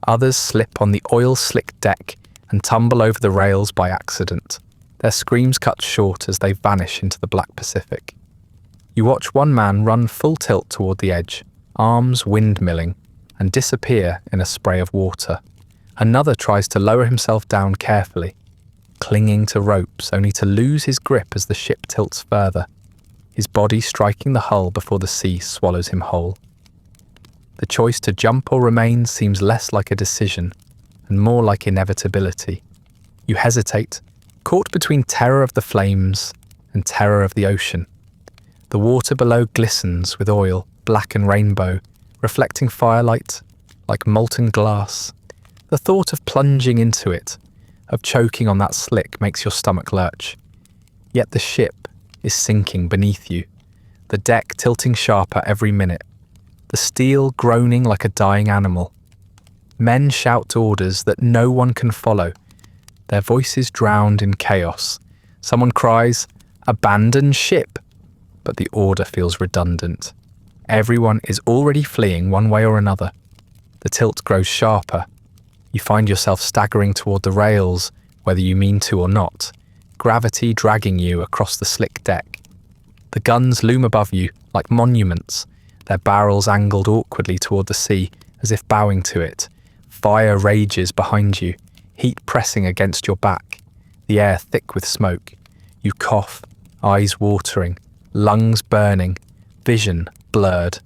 Others slip on the oil-slick deck and tumble over the rails by accident, their screams cut short as they vanish into the black Pacific. You watch one man run full tilt toward the edge, arms windmilling, and disappear in a spray of water. Another tries to lower himself down carefully, clinging to ropes only to lose his grip as the ship tilts further, his body striking the hull before the sea swallows him whole. The choice to jump or remain seems less like a decision and more like inevitability. You hesitate, caught between terror of the flames and terror of the ocean. The water below glistens with oil, black and rainbow, reflecting firelight like molten glass. The thought of plunging into it, of choking on that slick, makes your stomach lurch. Yet the ship is sinking beneath you, the deck tilting sharper every minute, the steel groaning like a dying animal. Men shout orders that no one can follow, their voices drowned in chaos. Someone cries, "Abandon ship!" But the order feels redundant. Everyone is already fleeing one way or another. The tilt grows sharper. You find yourself staggering toward the rails, whether you mean to or not, gravity dragging you across the slick deck. The guns loom above you like monuments, their barrels angled awkwardly toward the sea as if bowing to it. Fire rages behind you, heat pressing against your back, the air thick with smoke. You cough, eyes watering, lungs burning, vision blurred.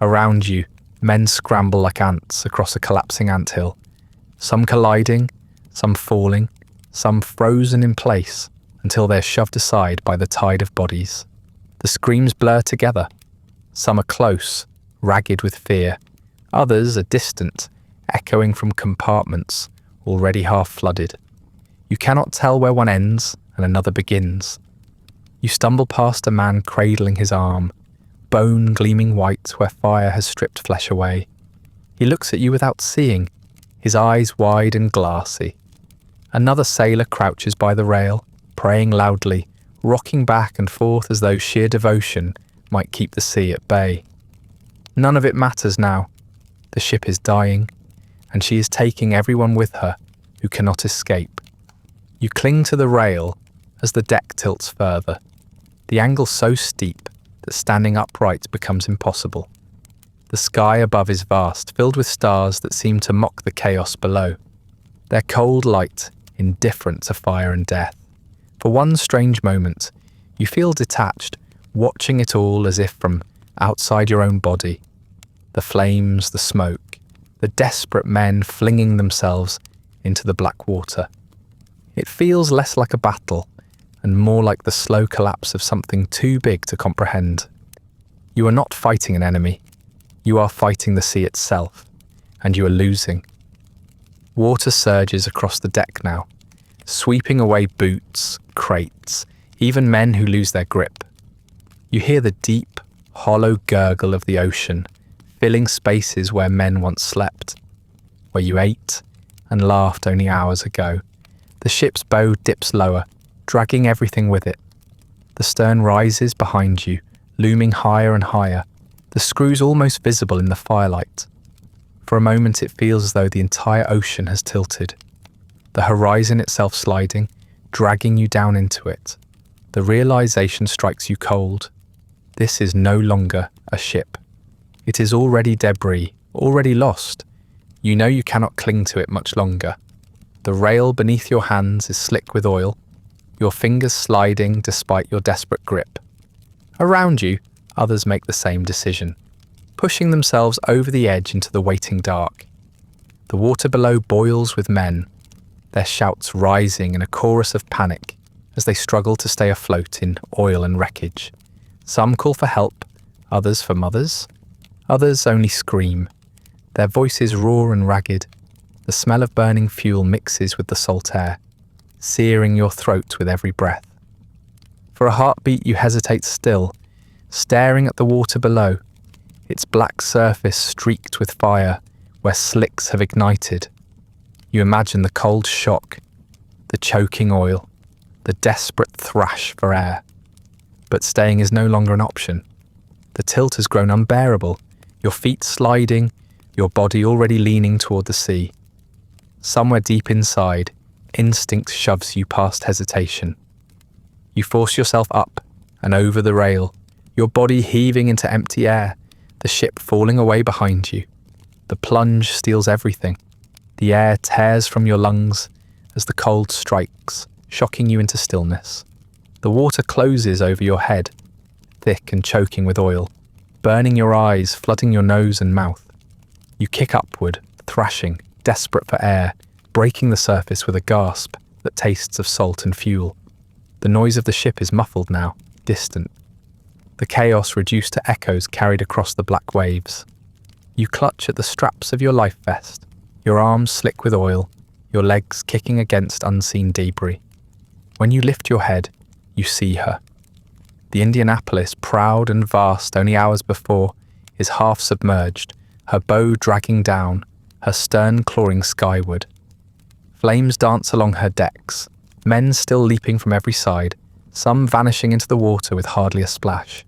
Around you, men scramble like ants across a collapsing anthill, some colliding, some falling, some frozen in place until they're shoved aside by the tide of bodies. The screams blur together. Some are close, ragged with fear. Others are distant, echoing from compartments already half flooded. You cannot tell where one ends and another begins. You stumble past a man cradling his arm, bone gleaming white where fire has stripped flesh away. He looks at you without seeing, his eyes wide and glassy. Another sailor crouches by the rail, praying loudly, rocking back and forth as though sheer devotion might keep the sea at bay. None of it matters now. The ship is dying, and she is taking everyone with her who cannot escape. You cling to the rail as the deck tilts further, the angle so steep that standing upright becomes impossible. The sky above is vast, filled with stars that seem to mock the chaos below, their cold light indifferent to fire and death. For one strange moment, you feel detached, watching it all as if from outside your own body. The flames, the smoke, the desperate men flinging themselves into the black water. It feels less like a battle and more like the slow collapse of something too big to comprehend. You are not fighting an enemy. You are fighting the sea itself, and you are losing. Water surges across the deck now, sweeping away boots, crates, even men who lose their grip. You hear the deep, hollow gurgle of the ocean, filling spaces where men once slept, where you ate and laughed only hours ago. The ship's bow dips lower, dragging everything with it. The stern rises behind you, looming higher and higher, the screws almost visible in the firelight. For a moment it feels as though the entire ocean has tilted, the horizon itself sliding, dragging you down into it. The realization strikes you cold. This is no longer a ship. It is already debris, already lost. You know you cannot cling to it much longer. The rail beneath your hands is slick with oil, your fingers sliding despite your desperate grip. Around you, others make the same decision, pushing themselves over the edge into the waiting dark. The water below boils with men, their shouts rising in a chorus of panic as they struggle to stay afloat in oil and wreckage. Some call for help, others for mothers, others only scream. Their voices roar and ragged. The smell of burning fuel mixes with the salt air, searing your throat with every breath. For a heartbeat you hesitate still, staring at the water below, its black surface streaked with fire where slicks have ignited. You imagine the cold shock, the choking oil, the desperate thrash for air. But staying is no longer an option. The tilt has grown unbearable, your feet sliding, your body already leaning toward the sea. Somewhere deep inside, instinct shoves you past hesitation. You force yourself up and over the rail, your body heaving into empty air, the ship falling away behind you. The plunge steals everything. The air tears from your lungs as the cold strikes, shocking you into stillness. The water closes over your head, thick and choking with oil, burning your eyes, flooding your nose and mouth. You kick upward, thrashing, desperate for air, breaking the surface with a gasp that tastes of salt and fuel. The noise of the ship is muffled now, distant. The chaos reduced to echoes carried across the black waves. You clutch at the straps of your life vest, your arms slick with oil, your legs kicking against unseen debris. When you lift your head, you see her. The Indianapolis, proud and vast only hours before, is half submerged, her bow dragging down, her stern clawing skyward. Flames dance along her decks, men still leaping from every side, some vanishing into the water with hardly a splash.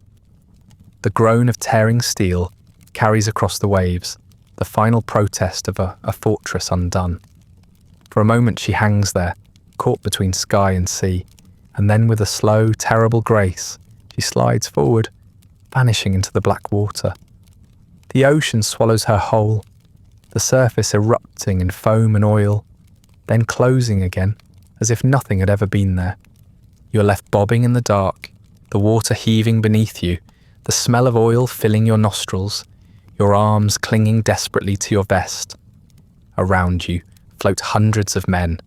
The groan of tearing steel carries across the waves, the final protest of a fortress undone. For a moment she hangs there, caught between sky and sea, and then with a slow, terrible grace, she slides forward, vanishing into the black water. The ocean swallows her whole, the surface erupting in foam and oil, then closing again, as if nothing had ever been there. You're left bobbing in the dark, the water heaving beneath you, the smell of oil filling your nostrils, your arms clinging desperately to your vest. Around you float hundreds of men,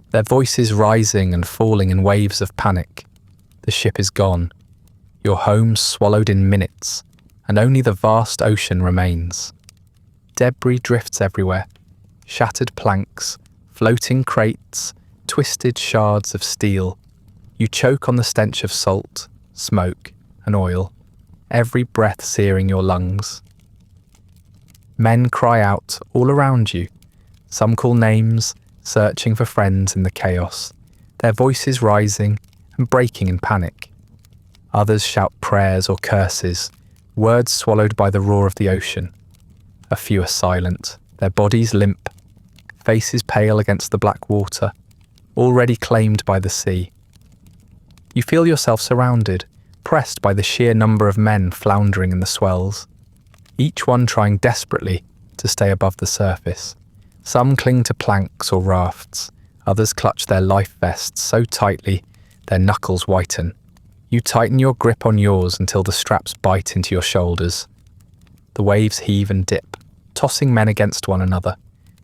their voices rising and falling in waves of panic. The ship is gone, your home swallowed in minutes, and only the vast ocean remains. Debris drifts everywhere, shattered planks, floating crates, twisted shards of steel. You choke on the stench of salt, smoke, and oil, every breath searing your lungs. Men cry out all around you. Some call names, searching for friends in the chaos, their voices rising and breaking in panic. Others shout prayers or curses, words swallowed by the roar of the ocean. A few are silent, their bodies limp, faces pale against the black water, already claimed by the sea. You feel yourself surrounded, pressed by the sheer number of men floundering in the swells, each one trying desperately to stay above the surface. Some cling to planks or rafts, others clutch their life vests so tightly their knuckles whiten. You tighten your grip on yours until the straps bite into your shoulders. The waves heave and dip, tossing men against one another.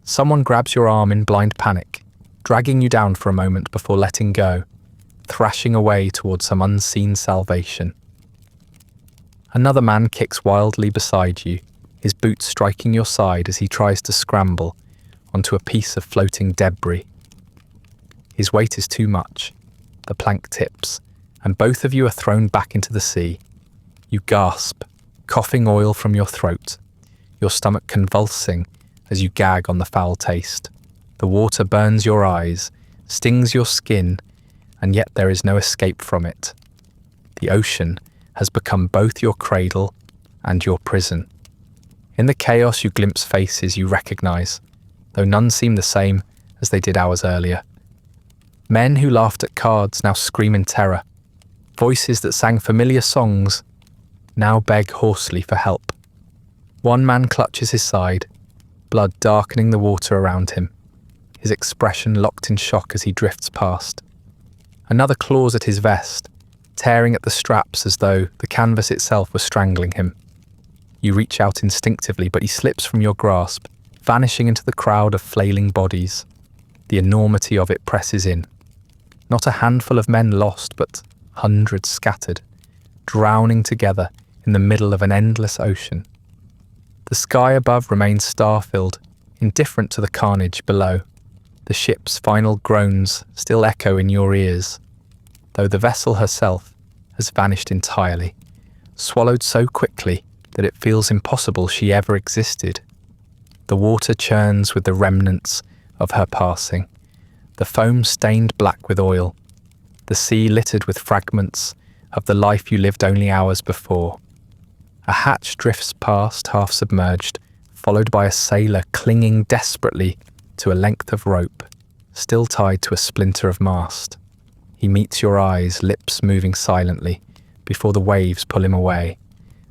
Someone grabs your arm in blind panic, dragging you down for a moment before letting go, thrashing away towards some unseen salvation. Another man kicks wildly beside you, his boots striking your side as he tries to scramble onto a piece of floating debris. His weight is too much. The plank tips, and both of you are thrown back into the sea. You gasp, coughing oil from your throat, your stomach convulsing as you gag on the foul taste. The water burns your eyes, stings your skin, and yet there is no escape from it. The ocean has become both your cradle and your prison. In the chaos you glimpse faces you recognize, though none seem the same as they did hours earlier. Men who laughed at cards now scream in terror. Voices that sang familiar songs now beg hoarsely for help. One man clutches his side, blood darkening the water around him, his expression locked in shock as he drifts past. Another claws at his vest, tearing at the straps as though the canvas itself was strangling him. You reach out instinctively, but he slips from your grasp, vanishing into the crowd of flailing bodies. The enormity of it presses in. Not a handful of men lost, but hundreds scattered, drowning together in the middle of an endless ocean. The sky above remains star-filled, indifferent to the carnage below. The ship's final groans still echo in your ears, though the vessel herself has vanished entirely, swallowed so quickly that it feels impossible she ever existed. The water churns with the remnants of her passing, the foam stained black with oil, the sea littered with fragments of the life you lived only hours before. A hatch drifts past, half submerged, followed by a sailor clinging desperately to a length of rope, still tied to a splinter of mast. He meets your eyes, lips moving silently, before the waves pull him away.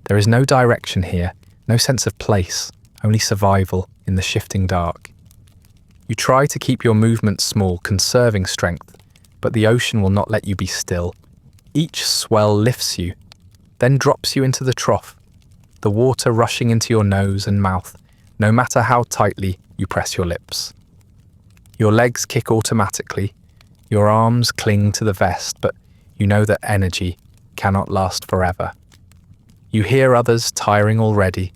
There is no direction here, no sense of place, only survival in the shifting dark. You try to keep your movements small, conserving strength, but the ocean will not let you be still. Each swell lifts you, then drops you into the trough, the water rushing into your nose and mouth, no matter how tightly you press your lips. Your legs kick automatically, your arms cling to the vest, but you know that energy cannot last forever. You hear others tiring already,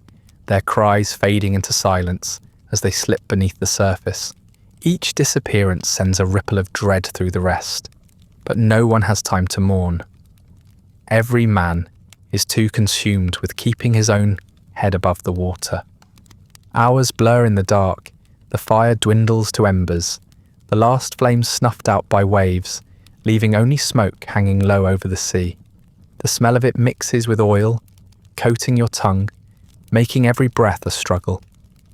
their cries fading into silence as they slip beneath the surface. Each disappearance sends a ripple of dread through the rest, but no one has time to mourn. Every man is too consumed with keeping his own head above the water. Hours blur in the dark, the fire dwindles to embers, the last flames snuffed out by waves, leaving only smoke hanging low over the sea. The smell of it mixes with oil, coating your tongue, making every breath a struggle.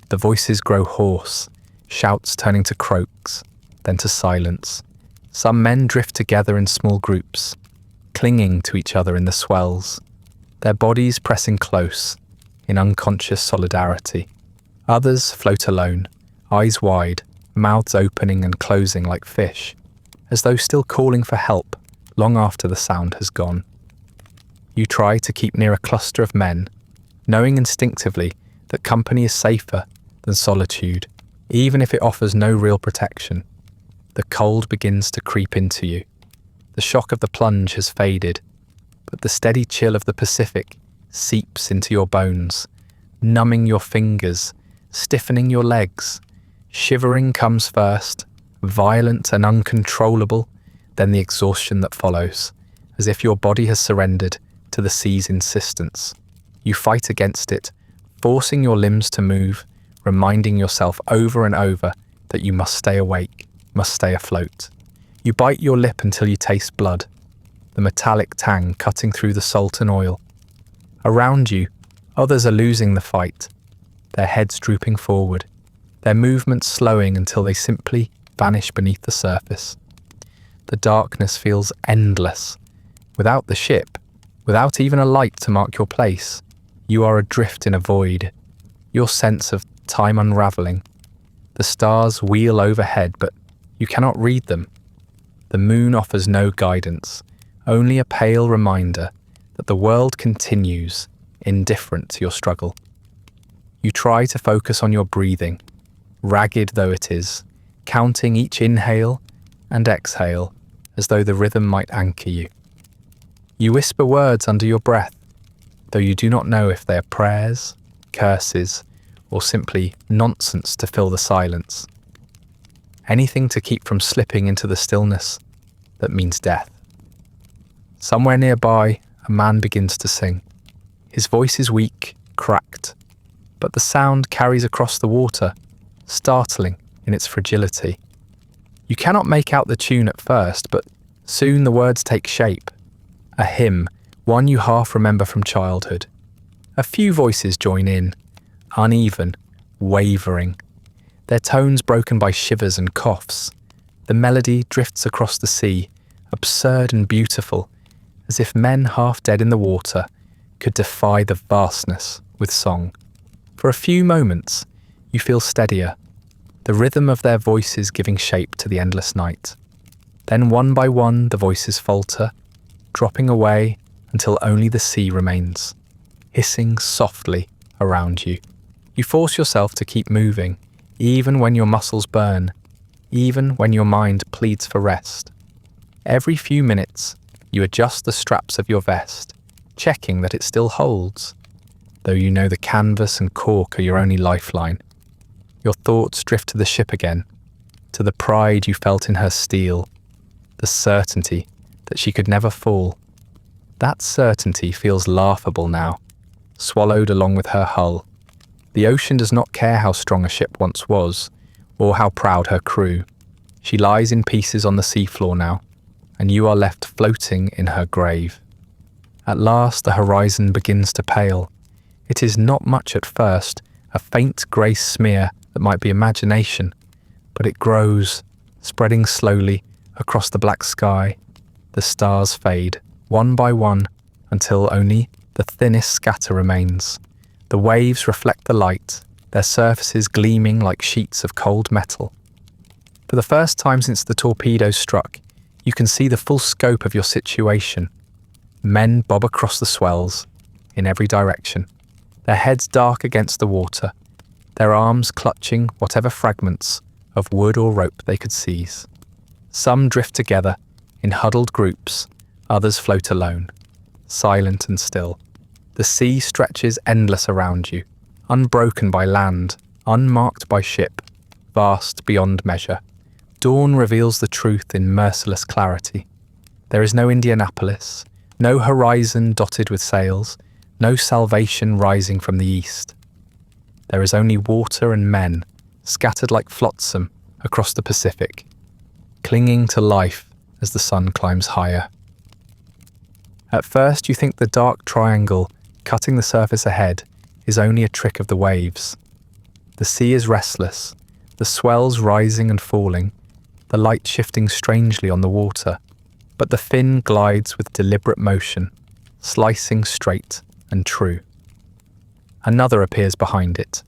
The voices grow hoarse, shouts turning to croaks, then to silence. Some men drift together in small groups, clinging to each other in the swells, their bodies pressing close in unconscious solidarity. Others float alone, eyes wide, mouths opening and closing like fish, as though still calling for help long after the sound has gone. You try to keep near a cluster of men, knowing instinctively that company is safer than solitude, even if it offers no real protection. The cold begins to creep into you. The shock of the plunge has faded, but the steady chill of the Pacific seeps into your bones, numbing your fingers, stiffening your legs. Shivering comes first, violent and uncontrollable, then the exhaustion that follows, as if your body has surrendered to the sea's insistence. You fight against it, forcing your limbs to move, reminding yourself over and over that you must stay awake, must stay afloat. You bite your lip until you taste blood, the metallic tang cutting through the salt and oil. Around you, others are losing the fight, their heads drooping forward, their movements slowing until they simply vanish beneath the surface. The darkness feels endless. Without the ship, without even a light to mark your place, you are adrift in a void, your sense of time unravelling. The stars wheel overhead, but you cannot read them. The moon offers no guidance, only a pale reminder that the world continues, indifferent to your struggle. You try to focus on your breathing, ragged though it is, counting each inhale and exhale as though the rhythm might anchor you. You whisper words under your breath, though you do not know if they are prayers, curses, or simply nonsense to fill the silence. Anything to keep from slipping into the stillness that means death. Somewhere nearby, a man begins to sing. His voice is weak, cracked, but the sound carries across the water, startling in its fragility. You cannot make out the tune at first, but soon the words take shape. A hymn, one you half remember from childhood. A few voices join in, uneven, wavering, their tones broken by shivers and coughs. The melody drifts across the sea, absurd and beautiful, as if men half dead in the water could defy the vastness with song. For a few moments, you feel steadier, the rhythm of their voices giving shape to the endless night. Then one by one the voices falter, dropping away until only the sea remains, hissing softly around you. You force yourself to keep moving, even when your muscles burn, even when your mind pleads for rest. Every few minutes, you adjust the straps of your vest, checking that it still holds, though you know the canvas and cork are your only lifeline. Your thoughts drift to the ship again, to the pride you felt in her steel, the certainty that she could never fall. That certainty feels laughable now, swallowed along with her hull. The ocean does not care how strong a ship once was, or how proud her crew. She lies in pieces on the seafloor now, and you are left floating in her grave. At last the horizon begins to pale. It is not much at first, a faint grey smear that might be imagination, but it grows, spreading slowly across the black sky. The stars fade, one by one, until only the thinnest scatter remains. The waves reflect the light, their surfaces gleaming like sheets of cold metal. For the first time since the torpedo struck, you can see the full scope of your situation. Men bob across the swells, in every direction, their heads dark against the water, their arms clutching whatever fragments of wood or rope they could seize. Some drift together, in huddled groups, others float alone, silent and still. The sea stretches endless around you, unbroken by land, unmarked by ship, vast beyond measure. Dawn reveals the truth in merciless clarity. There is no Indianapolis, no horizon dotted with sails, no salvation rising from the east. There is only water and men, scattered like flotsam across the Pacific, clinging to life as the sun climbs higher. At first you think the dark triangle cutting the surface ahead is only a trick of the waves. The sea is restless, the swells rising and falling, the light shifting strangely on the water, but the fin glides with deliberate motion, slicing straight and true. Another appears behind it,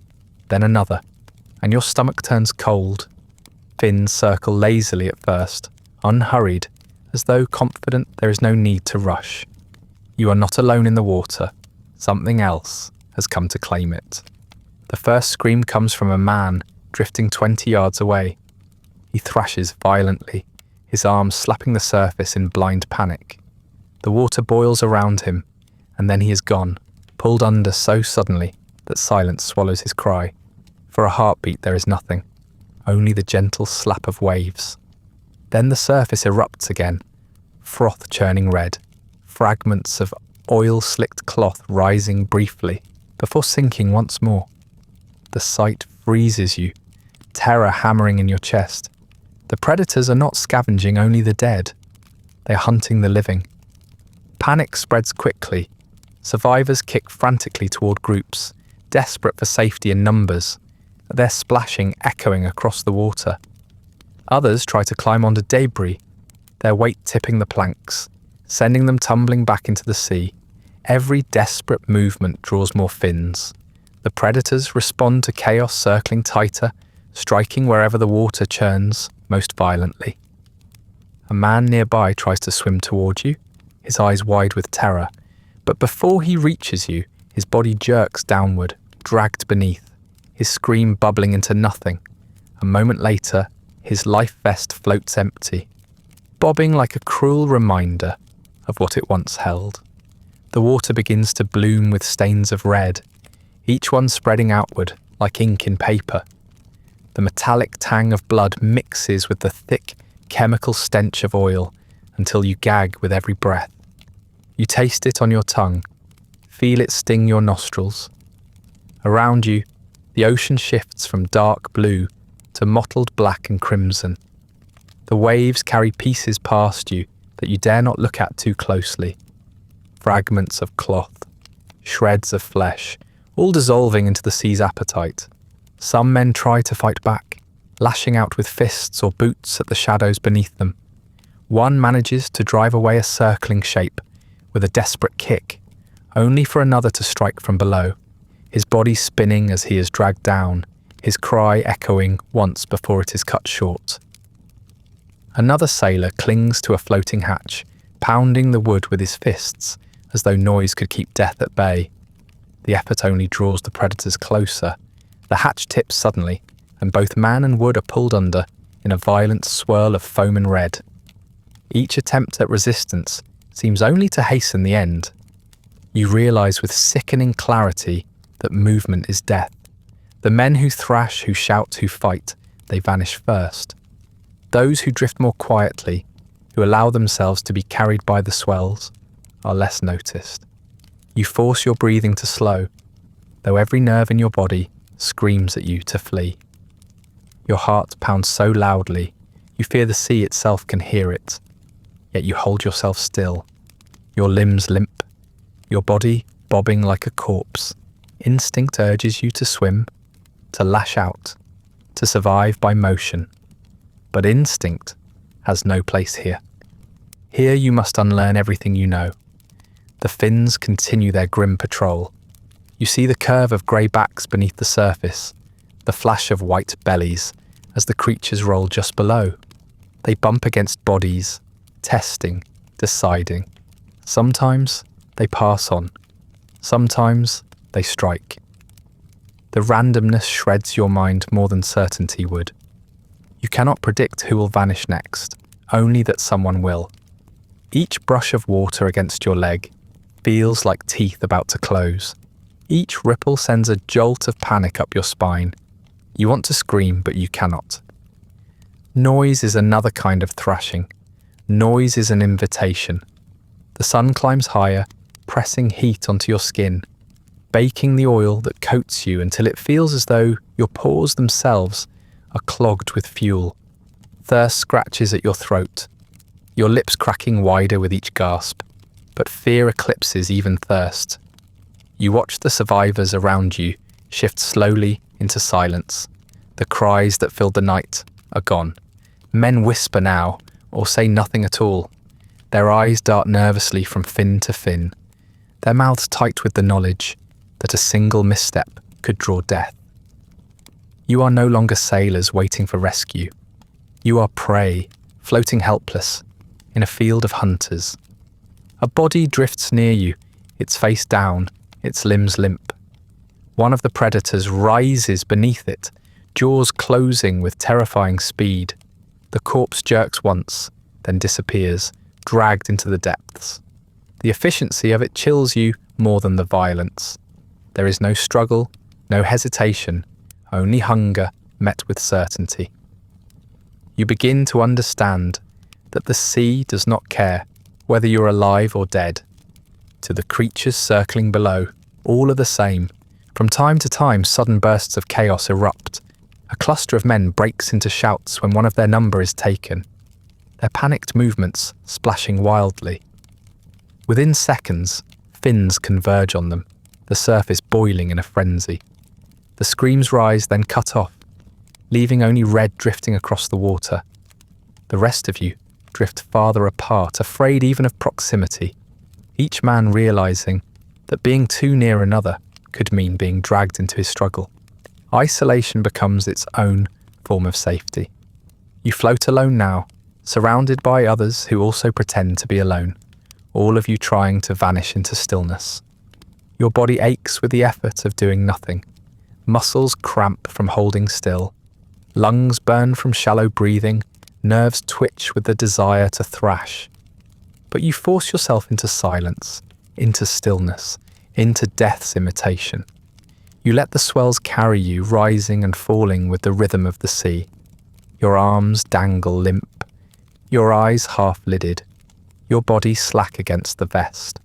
then another, and your stomach turns cold. Fins circle lazily at first, unhurried, as though confident there is no need to rush. You are not alone in the water. Something else has come to claim it. The first scream comes from a man drifting 20 yards away. He thrashes violently, his arms slapping the surface in blind panic. The water boils around him, and then he is gone, pulled under so suddenly that silence swallows his cry. For a heartbeat there is nothing, only the gentle slap of waves. Then the surface erupts again, froth churning red, fragments of oil-slicked cloth rising briefly before sinking once more. The sight freezes you, terror hammering in your chest. The predators are not scavenging only the dead. They are hunting the living. Panic spreads quickly. Survivors kick frantically toward groups, desperate for safety in numbers, their splashing echoing across the water. Others try to climb onto debris, their weight tipping the planks, sending them tumbling back into the sea. Every desperate movement draws more fins. The predators respond to chaos circling tighter, striking wherever the water churns most violently. A man nearby tries to swim toward you, his eyes wide with terror, but before he reaches you, his body jerks downward, dragged beneath, his scream bubbling into nothing. A moment later, his life vest floats empty, bobbing like a cruel reminder of what it once held. The water begins to bloom with stains of red, each one spreading outward like ink in paper. The metallic tang of blood mixes with the thick, chemical stench of oil until you gag with every breath. You taste it on your tongue, feel it sting your nostrils. Around you, the ocean shifts from dark blue to mottled black and crimson. The waves carry pieces past you that you dare not look at too closely. Fragments of cloth, shreds of flesh, all dissolving into the sea's appetite. Some men try to fight back, lashing out with fists or boots at the shadows beneath them. One manages to drive away a circling shape with a desperate kick, only for another to strike from below, his body spinning as he is dragged down, his cry echoing once before it is cut short. Another sailor clings to a floating hatch, pounding the wood with his fists, as though noise could keep death at bay. The effort only draws the predators closer. The hatch tips suddenly, and both man and wood are pulled under in a violent swirl of foam and red. Each attempt at resistance seems only to hasten the end. You realise with sickening clarity that movement is death. The men who thrash, who shout, who fight, they vanish first. Those who drift more quietly, who allow themselves to be carried by the swells, are less noticed. You force your breathing to slow, though every nerve in your body screams at you to flee. Your heart pounds so loudly, you fear the sea itself can hear it, yet you hold yourself still, your limbs limp, your body bobbing like a corpse. Instinct urges you to swim, to lash out, to survive by motion. But instinct has no place here. Here you must unlearn everything you know. The fins continue their grim patrol. You see the curve of grey backs beneath the surface, the flash of white bellies as the creatures roll just below. They bump against bodies, testing, deciding. Sometimes they pass on. Sometimes they strike. The randomness shreds your mind more than certainty would. You cannot predict who will vanish next, only that someone will. Each brush of water against your leg feels like teeth about to close. Each ripple sends a jolt of panic up your spine. You want to scream, but you cannot. Noise is another kind of thrashing. Noise is an invitation. The sun climbs higher, pressing heat onto your skin, baking the oil that coats you until it feels as though your pores themselves are clogged with fuel. Thirst scratches at your throat, your lips cracking wider with each gasp, but fear eclipses even thirst. You watch the survivors around you shift slowly into silence. The cries that filled the night are gone. Men whisper now, or say nothing at all. Their eyes dart nervously from fin to fin, their mouths tight with the knowledge that a single misstep could draw death. You are no longer sailors waiting for rescue. You are prey, floating helpless in a field of hunters. A body drifts near you, its face down, its limbs limp. One of the predators rises beneath it, jaws closing with terrifying speed. The corpse jerks once, then disappears, dragged into the depths. The efficiency of it chills you more than the violence. There is no struggle, no hesitation, only hunger met with certainty. You begin to understand that the sea does not care whether you're alive or dead. To the creatures circling below, all are the same. From time to time, sudden bursts of chaos erupt. A cluster of men breaks into shouts when one of their number is taken, their panicked movements splashing wildly. Within seconds, fins converge on them, the surface boiling in a frenzy. The screams rise, then cut off, leaving only red drifting across the water. The rest of you drift farther apart, afraid even of proximity, each man realizing that being too near another could mean being dragged into his struggle. Isolation becomes its own form of safety. You float alone now, surrounded by others who also pretend to be alone, all of you trying to vanish into stillness. Your body aches with the effort of doing nothing. Muscles cramp from holding still. Lungs burn from shallow breathing. Nerves twitch with the desire to thrash. But you force yourself into silence, into stillness, into death's imitation. You let the swells carry you, rising and falling with the rhythm of the sea. Your arms dangle limp, your eyes half-lidded, your body slack against the vest.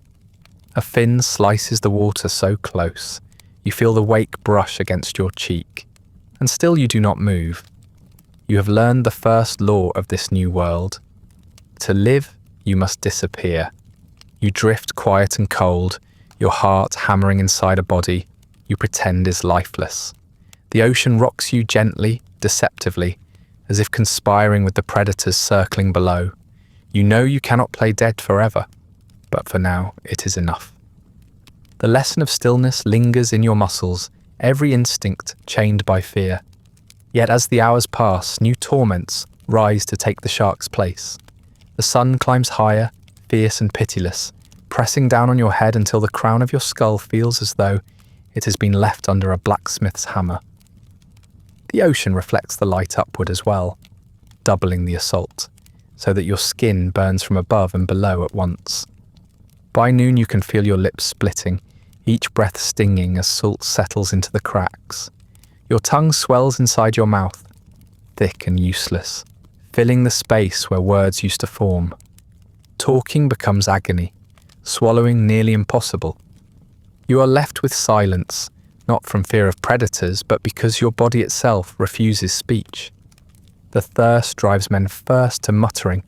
A fin slices the water so close, you feel the wake brush against your cheek, and still you do not move. You have learned the first law of this new world. To live, you must disappear. You drift quiet and cold, your heart hammering inside a body you pretend is lifeless. The ocean rocks you gently, deceptively, as if conspiring with the predators circling below. You know you cannot play dead forever, but for now it is enough. The lesson of stillness lingers in your muscles, every instinct chained by fear. Yet as the hours pass, new torments rise to take the shark's place. The sun climbs higher, fierce and pitiless, pressing down on your head until the crown of your skull feels as though it has been left under a blacksmith's hammer. The ocean reflects the light upward as well, doubling the assault, so that your skin burns from above and below at once. By noon you can feel your lips splitting, each breath stinging as salt settles into the cracks. Your tongue swells inside your mouth, thick and useless, filling the space where words used to form. Talking becomes agony, swallowing nearly impossible. You are left with silence, not from fear of predators, but because your body itself refuses speech. The thirst drives men first to muttering,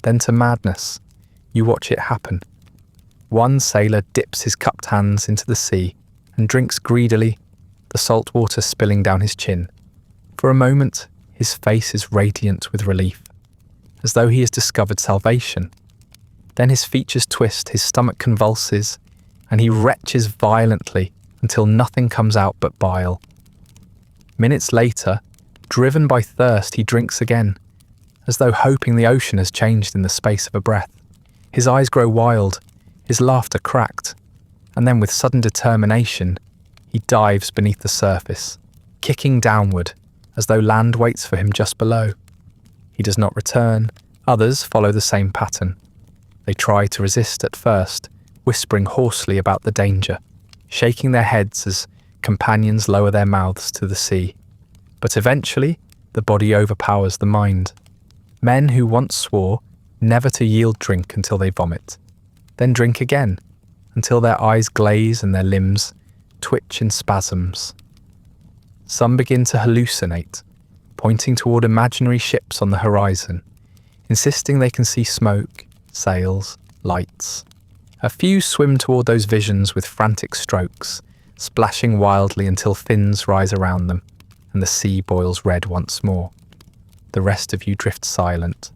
then to madness. You watch it happen. One sailor dips his cupped hands into the sea and drinks greedily, the salt water spilling down his chin. For a moment, his face is radiant with relief, as though he has discovered salvation. Then his features twist, his stomach convulses, and he retches violently until nothing comes out but bile. Minutes later, driven by thirst, he drinks again, as though hoping the ocean has changed in the space of a breath. His eyes grow wild, his laughter cracked, and then with sudden determination, he dives beneath the surface, kicking downward, as though land waits for him just below. He does not return. Others follow the same pattern. They try to resist at first, whispering hoarsely about the danger, shaking their heads as companions lower their mouths to the sea. But eventually, the body overpowers the mind. Men who once swore never to yield drink until they vomit, then drink again, until their eyes glaze and their limbs twitch in spasms. Some begin to hallucinate, pointing toward imaginary ships on the horizon, insisting they can see smoke, sails, lights. A few swim toward those visions with frantic strokes, splashing wildly until fins rise around them and the sea boils red once more. The rest of you drift silent,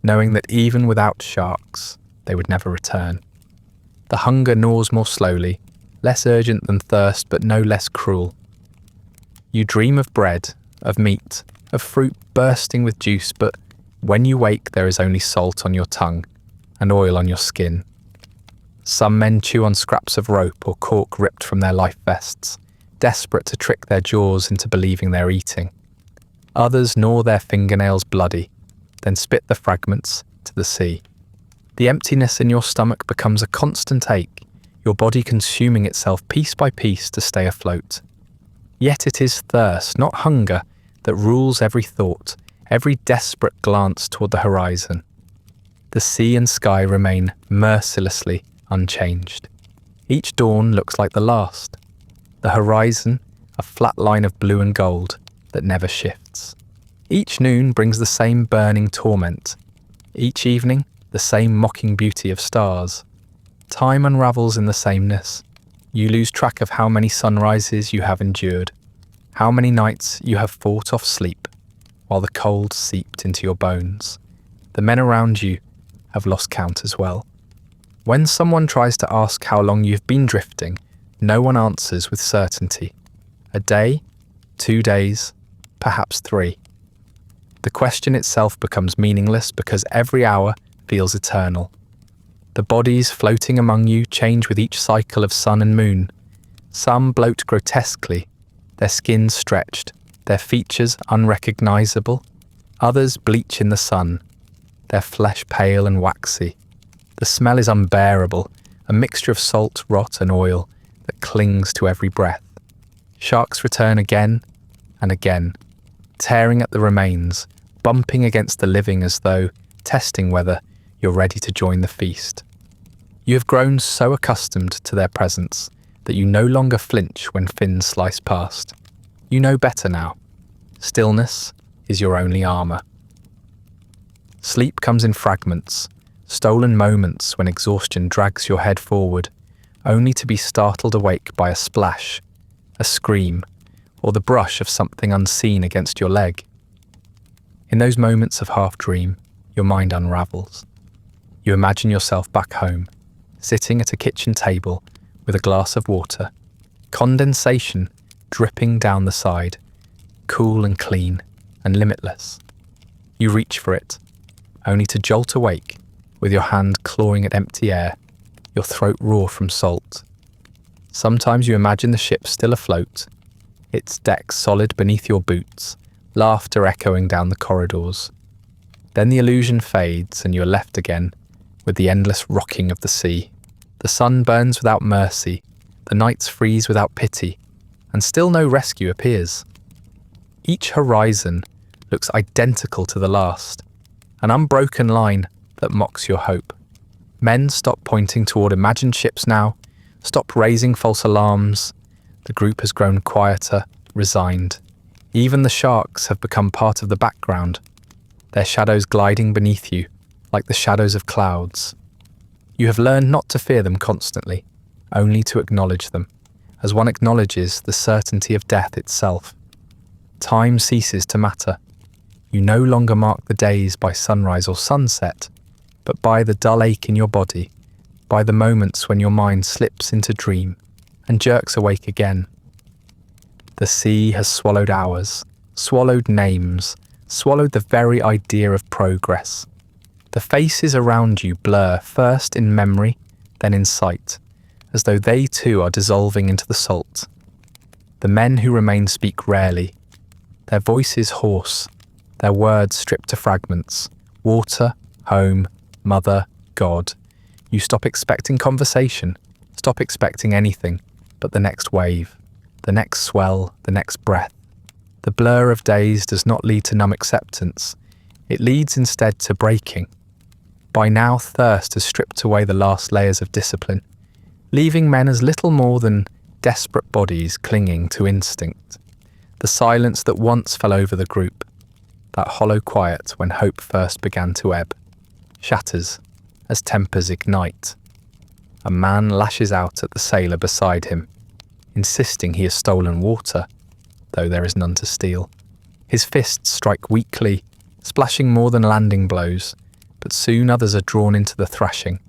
knowing that even without sharks, they would never return. The hunger gnaws more slowly, less urgent than thirst, but no less cruel. You dream of bread, of meat, of fruit bursting with juice, but when you wake there is only salt on your tongue and oil on your skin. Some men chew on scraps of rope or cork ripped from their life vests, desperate to trick their jaws into believing they're eating. Others gnaw their fingernails bloody, then spit the fragments to the sea. The emptiness in your stomach becomes a constant ache, your body consuming itself piece by piece to stay afloat. Yet it is thirst, not hunger, that rules every thought, every desperate glance toward the horizon. The sea and sky remain mercilessly unchanged. Each dawn looks like the last. The horizon, a flat line of blue and gold that never shifts. Each noon brings the same burning torment. Each evening, the same mocking beauty of stars. Time unravels in the sameness. You lose track of how many sunrises you have endured, how many nights you have fought off sleep, while the cold seeped into your bones. The men around you have lost count as well. When someone tries to ask how long you've been drifting, no one answers with certainty. A day, 2 days, perhaps 3. The question itself becomes meaningless because every hour feels eternal. The bodies floating among you change with each cycle of sun and moon. Some bloat grotesquely, their skins stretched, their features unrecognizable. Others bleach in the sun, their flesh pale and waxy. The smell is unbearable, a mixture of salt, rot and oil that clings to every breath. Sharks return again and again, tearing at the remains, bumping against the living as though testing whether you're ready to join the feast. You have grown so accustomed to their presence that you no longer flinch when fins slice past. You know better now. Stillness is your only armor. Sleep comes in fragments, stolen moments when exhaustion drags your head forward, only to be startled awake by a splash, a scream, or the brush of something unseen against your leg. In those moments of half-dream, your mind unravels. You imagine yourself back home, sitting at a kitchen table with a glass of water, condensation dripping down the side, cool and clean and limitless. You reach for it, only to jolt awake with your hand clawing at empty air, your throat raw from salt. Sometimes you imagine the ship still afloat, its deck solid beneath your boots, laughter echoing down the corridors. Then the illusion fades and you're left again with the endless rocking of the sea. The sun burns without mercy, the nights freeze without pity, and still no rescue appears. Each horizon looks identical to the last, an unbroken line that mocks your hope. Men stop pointing toward imagined ships now, stop raising false alarms. The group has grown quieter, resigned. Even the sharks have become part of the background, their shadows gliding beneath you, like the shadows of clouds. You have learned not to fear them constantly, only to acknowledge them, as one acknowledges the certainty of death itself. Time ceases to matter. You no longer mark the days by sunrise or sunset, but by the dull ache in your body, by the moments when your mind slips into dream and jerks awake again. The sea has swallowed hours, swallowed names, swallowed the very idea of progress. The faces around you blur first in memory, then in sight, as though they too are dissolving into the salt. The men who remain speak rarely, their voices hoarse, their words stripped to fragments. Water, home, mother, God. You stop expecting conversation, stop expecting anything but the next wave, the next swell, the next breath. The blur of days does not lead to numb acceptance. It leads instead to breaking. By now, thirst has stripped away the last layers of discipline, leaving men as little more than desperate bodies clinging to instinct. The silence that once fell over the group, that hollow quiet when hope first began to ebb, shatters as tempers ignite. A man lashes out at the sailor beside him, insisting he has stolen water, though there is none to steal. His fists strike weakly, splashing more than landing blows, but soon others are drawn into the thrashing,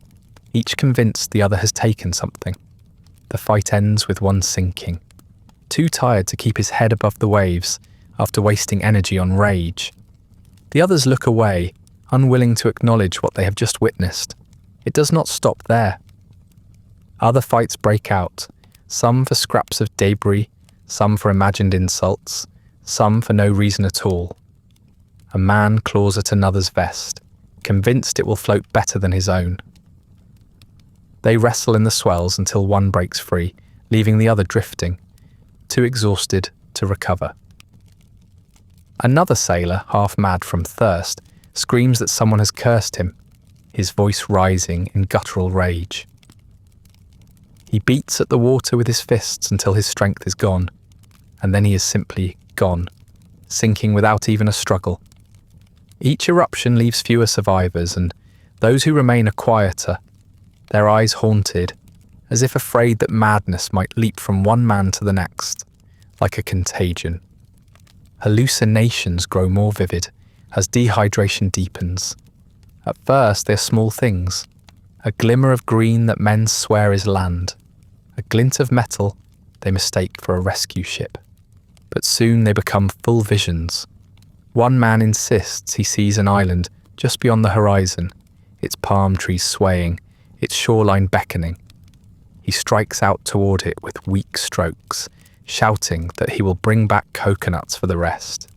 each convinced the other has taken something. The fight ends with one sinking, too tired to keep his head above the waves after wasting energy on rage. The others look away, unwilling to acknowledge what they have just witnessed. It does not stop there. Other fights break out, some for scraps of debris, some for imagined insults, some for no reason at all. A man claws at another's vest, convinced it will float better than his own. They wrestle in the swells until one breaks free, leaving the other drifting, too exhausted to recover. Another sailor, half mad from thirst, screams that someone has cursed him, his voice rising in guttural rage. He beats at the water with his fists until his strength is gone, and then he is simply gone, sinking without even a struggle. Each eruption leaves fewer survivors, and those who remain are quieter, their eyes haunted, as if afraid that madness might leap from one man to the next, like a contagion. Hallucinations grow more vivid as dehydration deepens. At first they are small things, a glimmer of green that men swear is land, a glint of metal they mistake for a rescue ship. But soon they become full visions. One man insists he sees an island just beyond the horizon, its palm trees swaying, its shoreline beckoning. He strikes out toward it with weak strokes, shouting that he will bring back coconuts for the rest.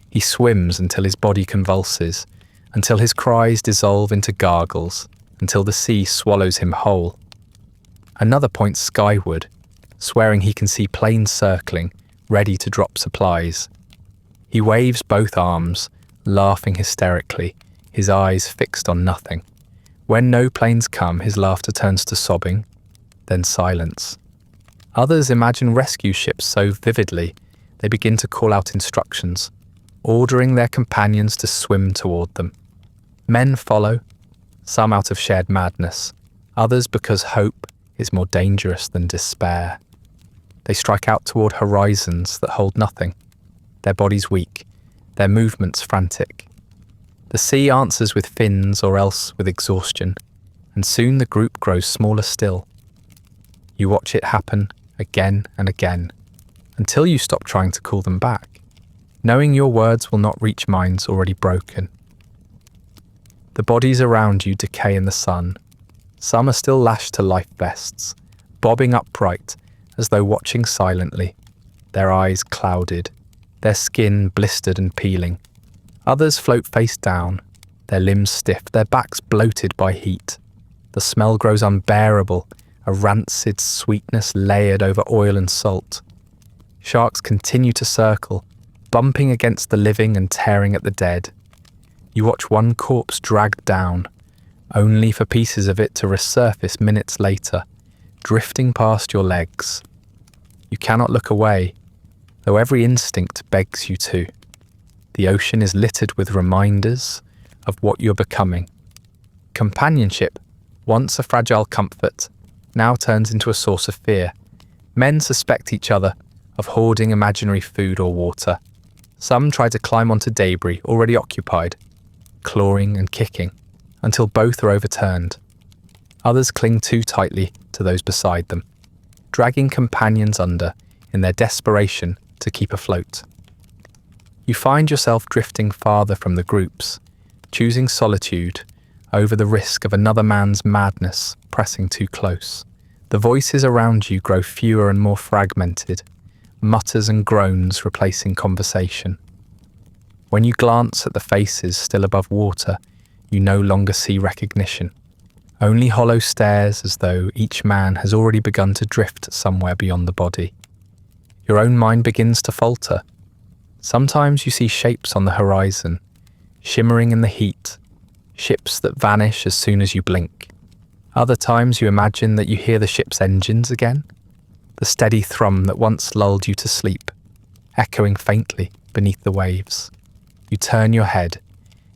He swims until his body convulses, until his cries dissolve into gargles, until the sea swallows him whole. Another points skyward, swearing he can see planes circling, ready to drop supplies. He waves both arms, laughing hysterically, his eyes fixed on nothing. When no planes come, his laughter turns to sobbing, then silence. Others imagine rescue ships so vividly, they begin to call out instructions, ordering their companions to swim toward them. Men follow, some out of shared madness, others because hope is more dangerous than despair. They strike out toward horizons that hold nothing, their bodies weak, their movements frantic. The sea answers with fins or else with exhaustion, and soon the group grows smaller still. You watch it happen again and again, until you stop trying to call them back, knowing your words will not reach minds already broken. The bodies around you decay in the sun. Some are still lashed to life vests, bobbing upright as though watching silently, their eyes clouded, their skin blistered and peeling. Others float face down, their limbs stiff, their backs bloated by heat. The smell grows unbearable, a rancid sweetness layered over oil and salt. Sharks continue to circle, bumping against the living and tearing at the dead. You watch one corpse dragged down, only for pieces of it to resurface minutes later, drifting past your legs. You cannot look away, though every instinct begs you to. The ocean is littered with reminders of what you're becoming. Companionship, once a fragile comfort, now turns into a source of fear. Men suspect each other of hoarding imaginary food or water. Some try to climb onto debris already occupied, clawing and kicking, until both are overturned. Others cling too tightly to those beside them, dragging companions under in their desperation to keep afloat. You find yourself drifting farther from the groups, choosing solitude over the risk of another man's madness pressing too close. The voices around you grow fewer and more fragmented, mutters and groans replacing conversation. When you glance at the faces still above water, you no longer see recognition. Only hollow stares, as though each man has already begun to drift somewhere beyond the body. Your own mind begins to falter. Sometimes you see shapes on the horizon, shimmering in the heat, ships that vanish as soon as you blink. Other times you imagine that you hear the ship's engines again, the steady thrum that once lulled you to sleep, echoing faintly beneath the waves. You turn your head,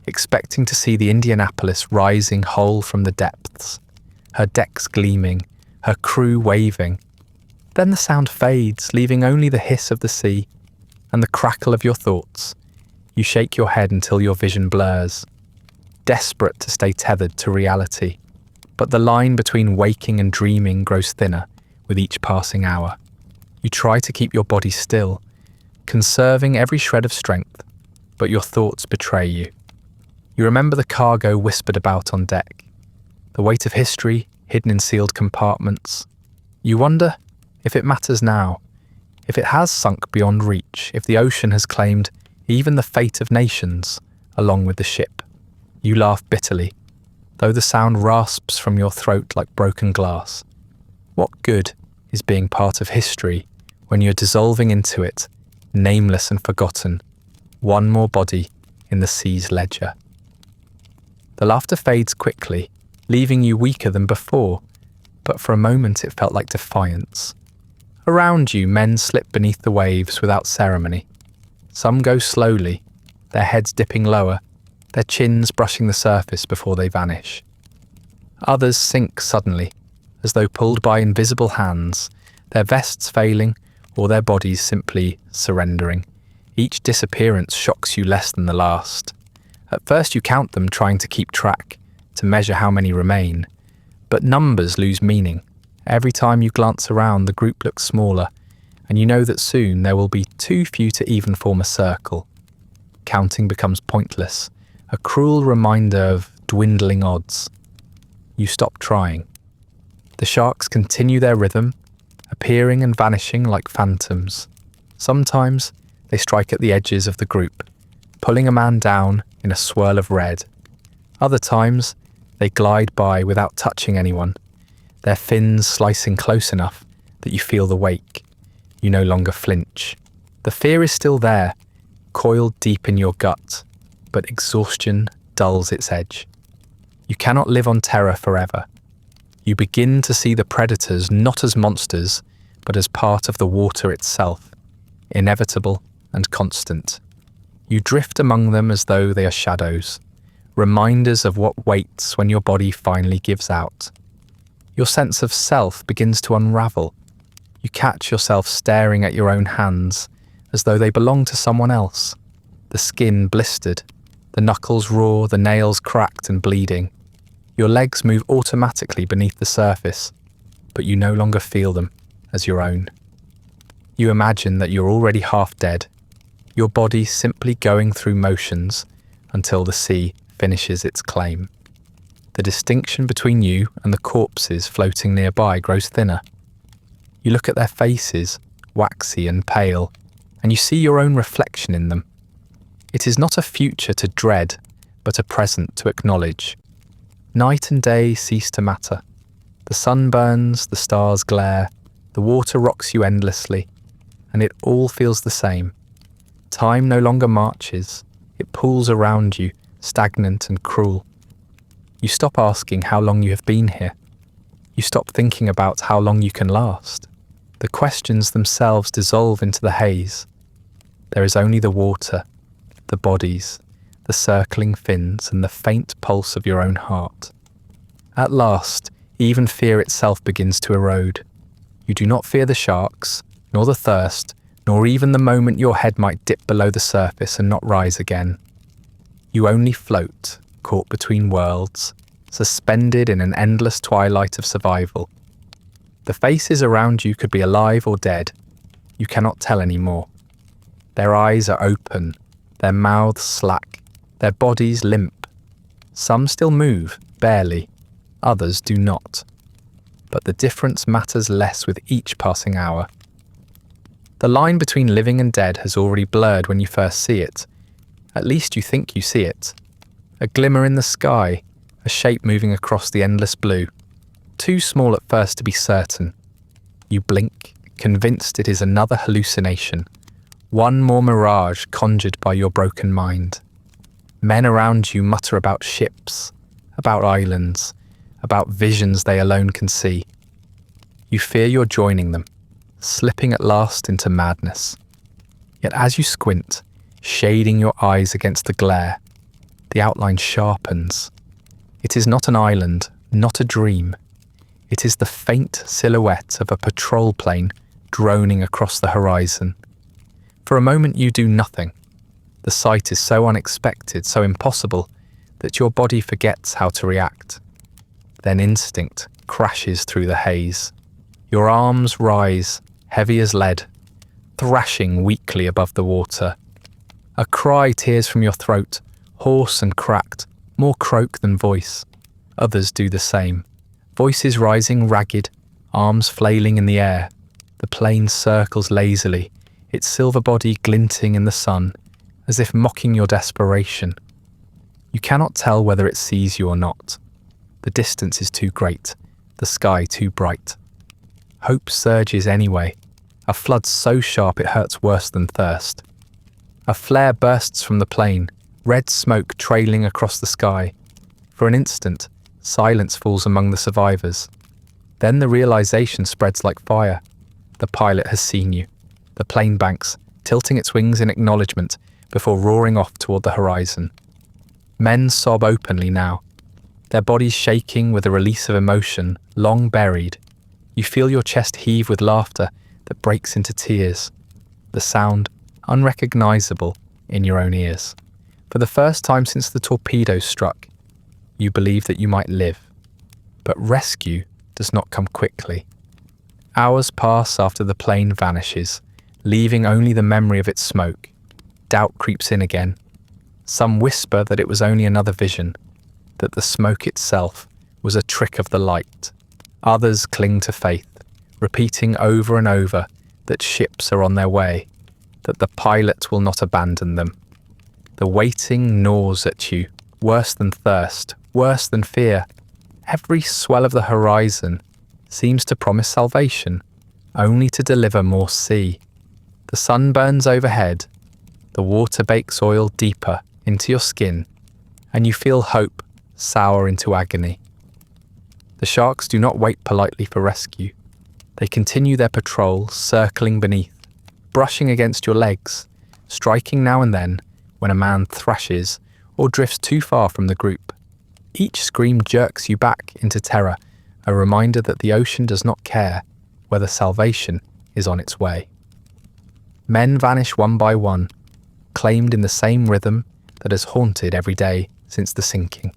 expecting to see the Indianapolis rising whole from the depths, her decks gleaming, her crew waving. Then the sound fades, leaving only the hiss of the sea and the crackle of your thoughts. You shake your head until your vision blurs, desperate to stay tethered to reality. But the line between waking and dreaming grows thinner with each passing hour. You try to keep your body still, conserving every shred of strength, but your thoughts betray you. You remember the cargo whispered about on deck, the weight of history hidden in sealed compartments. You wonder if it matters now, if it has sunk beyond reach, if the ocean has claimed even the fate of nations along with the ship. You laugh bitterly, though the sound rasps from your throat like broken glass. What good is being part of history when you're dissolving into it, nameless and forgotten, one more body in the sea's ledger? The laughter fades quickly, leaving you weaker than before, but for a moment it felt like defiance. Around you, men slip beneath the waves without ceremony. Some go slowly, their heads dipping lower, their chins brushing the surface before they vanish. Others sink suddenly, as though pulled by invisible hands, their vests failing or their bodies simply surrendering. Each disappearance shocks you less than the last. At first you count them, trying to keep track, to measure how many remain. But numbers lose meaning. Every time you glance around, the group looks smaller, and you know that soon there will be too few to even form a circle. Counting becomes pointless, a cruel reminder of dwindling odds. You stop trying. The sharks continue their rhythm, appearing and vanishing like phantoms. Sometimes they strike at the edges of the group, pulling a man down in a swirl of red. Other times they glide by without touching anyone, their fins slicing close enough that you feel the wake. You no longer flinch. The fear is still there, coiled deep in your gut, but exhaustion dulls its edge. You cannot live on terror forever. You begin to see the predators not as monsters, but as part of the water itself, inevitable and constant. You drift among them as though they are shadows, reminders of what waits when your body finally gives out. Your sense of self begins to unravel. You catch yourself staring at your own hands as though they belong to someone else. The skin blistered, the knuckles raw, the nails cracked and bleeding. Your legs move automatically beneath the surface, but you no longer feel them as your own. You imagine that you're already half dead, your body simply going through motions until the sea finishes its claim. The distinction between you and the corpses floating nearby grows thinner. You look at their faces, waxy and pale, and you see your own reflection in them. It is not a future to dread, but a present to acknowledge. Night and day cease to matter. The sun burns, the stars glare, the water rocks you endlessly, and it all feels the same. Time no longer marches, it pools around you, stagnant and cruel. You stop asking how long you have been here. You stop thinking about how long you can last. The questions themselves dissolve into the haze. There is only the water, the bodies, the circling fins, and the faint pulse of your own heart. At last, even fear itself begins to erode. You do not fear the sharks, nor the thirst, nor even the moment your head might dip below the surface and not rise again. You only float, caught between worlds, suspended in an endless twilight of survival. The faces around you could be alive or dead. You cannot tell anymore. Their eyes are open, their mouths slack, their bodies limp. Some still move, barely, others do not. But the difference matters less with each passing hour. The line between living and dead has already blurred when you first see it. At least you think you see it. A glimmer in the sky, a shape moving across the endless blue. Too small at first to be certain. You blink, convinced it is another hallucination. One more mirage conjured by your broken mind. Men around you mutter about ships, about islands, about visions they alone can see. You fear you're joining them, slipping at last into madness. Yet as you squint, shading your eyes against the glare, the outline sharpens. It is not an island, not a dream. It is the faint silhouette of a patrol plane droning across the horizon. For a moment you do nothing. The sight is so unexpected, so impossible, that your body forgets how to react. Then instinct crashes through the haze. Your arms rise, heavy as lead, thrashing weakly above the water. A cry tears from your throat, hoarse and cracked, more croak than voice. Others do the same. Voices rising ragged, arms flailing in the air. The plane circles lazily, its silver body glinting in the sun, as if mocking your desperation. You cannot tell whether it sees you or not. The distance is too great, the sky too bright. Hope surges anyway, a flood so sharp it hurts worse than thirst. A flare bursts from the plane, red smoke trailing across the sky. For an instant, silence falls among the survivors. Then the realization spreads like fire. The pilot has seen you. The plane banks, tilting its wings in acknowledgement before roaring off toward the horizon. Men sob openly now, their bodies shaking with a release of emotion long buried. You feel your chest heave with laughter that breaks into tears, the sound unrecognizable in your own ears. For the first time since the torpedo struck, you believe that you might live. But rescue does not come quickly. Hours pass after the plane vanishes, leaving only the memory of its smoke. Doubt creeps in again. Some whisper that it was only another vision, that the smoke itself was a trick of the light. Others cling to faith, repeating over and over that ships are on their way, that the pilot will not abandon them. The waiting gnaws at you, worse than thirst, worse than fear. Every swell of the horizon seems to promise salvation, only to deliver more sea. The sun burns overhead, the water bakes oil deeper into your skin, and you feel hope sour into agony. The sharks do not wait politely for rescue. They continue their patrol, circling beneath, brushing against your legs, striking now and then when a man thrashes or drifts too far from the group. Each scream jerks you back into terror, a reminder that the ocean does not care whether salvation is on its way. Men vanish one by one, claimed in the same rhythm that has haunted every day since the sinking.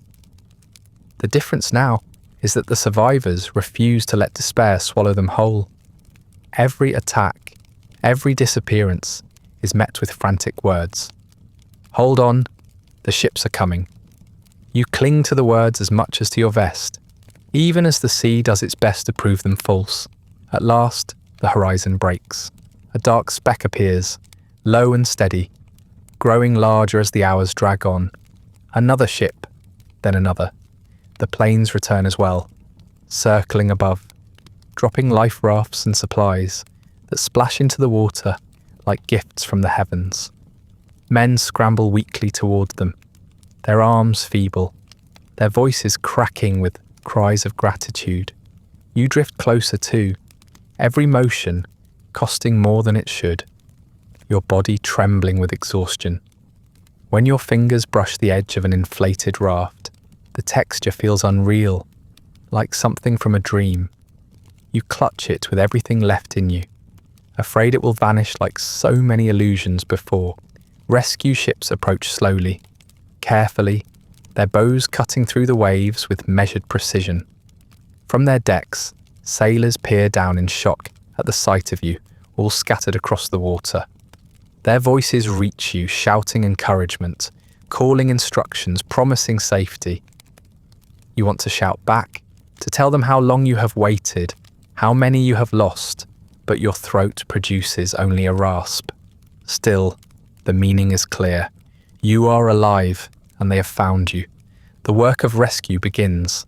The difference now is that the survivors refuse to let despair swallow them whole. Every attack, every disappearance is met with frantic words. Hold on, the ships are coming. You cling to the words as much as to your vest, even as the sea does its best to prove them false. At last, the horizon breaks. A dark speck appears, low and steady, growing larger as the hours drag on. Another ship, then another. The planes return as well, circling above, dropping life rafts and supplies that splash into the water like gifts from the heavens. Men scramble weakly toward them, their arms feeble, their voices cracking with cries of gratitude. You drift closer too, every motion costing more than it should, your body trembling with exhaustion. When your fingers brush the edge of an inflated raft, the texture feels unreal, like something from a dream. You clutch it with everything left in you, afraid it will vanish like so many illusions before. Rescue ships approach slowly, carefully, their bows cutting through the waves with measured precision. From their decks, sailors peer down in shock at the sight of you, all scattered across the water. Their voices reach you, shouting encouragement, calling instructions, promising safety. You want to shout back, to tell them how long you have waited, how many you have lost, but your throat produces only a rasp. Still, the meaning is clear. You are alive, and they have found you. The work of rescue begins.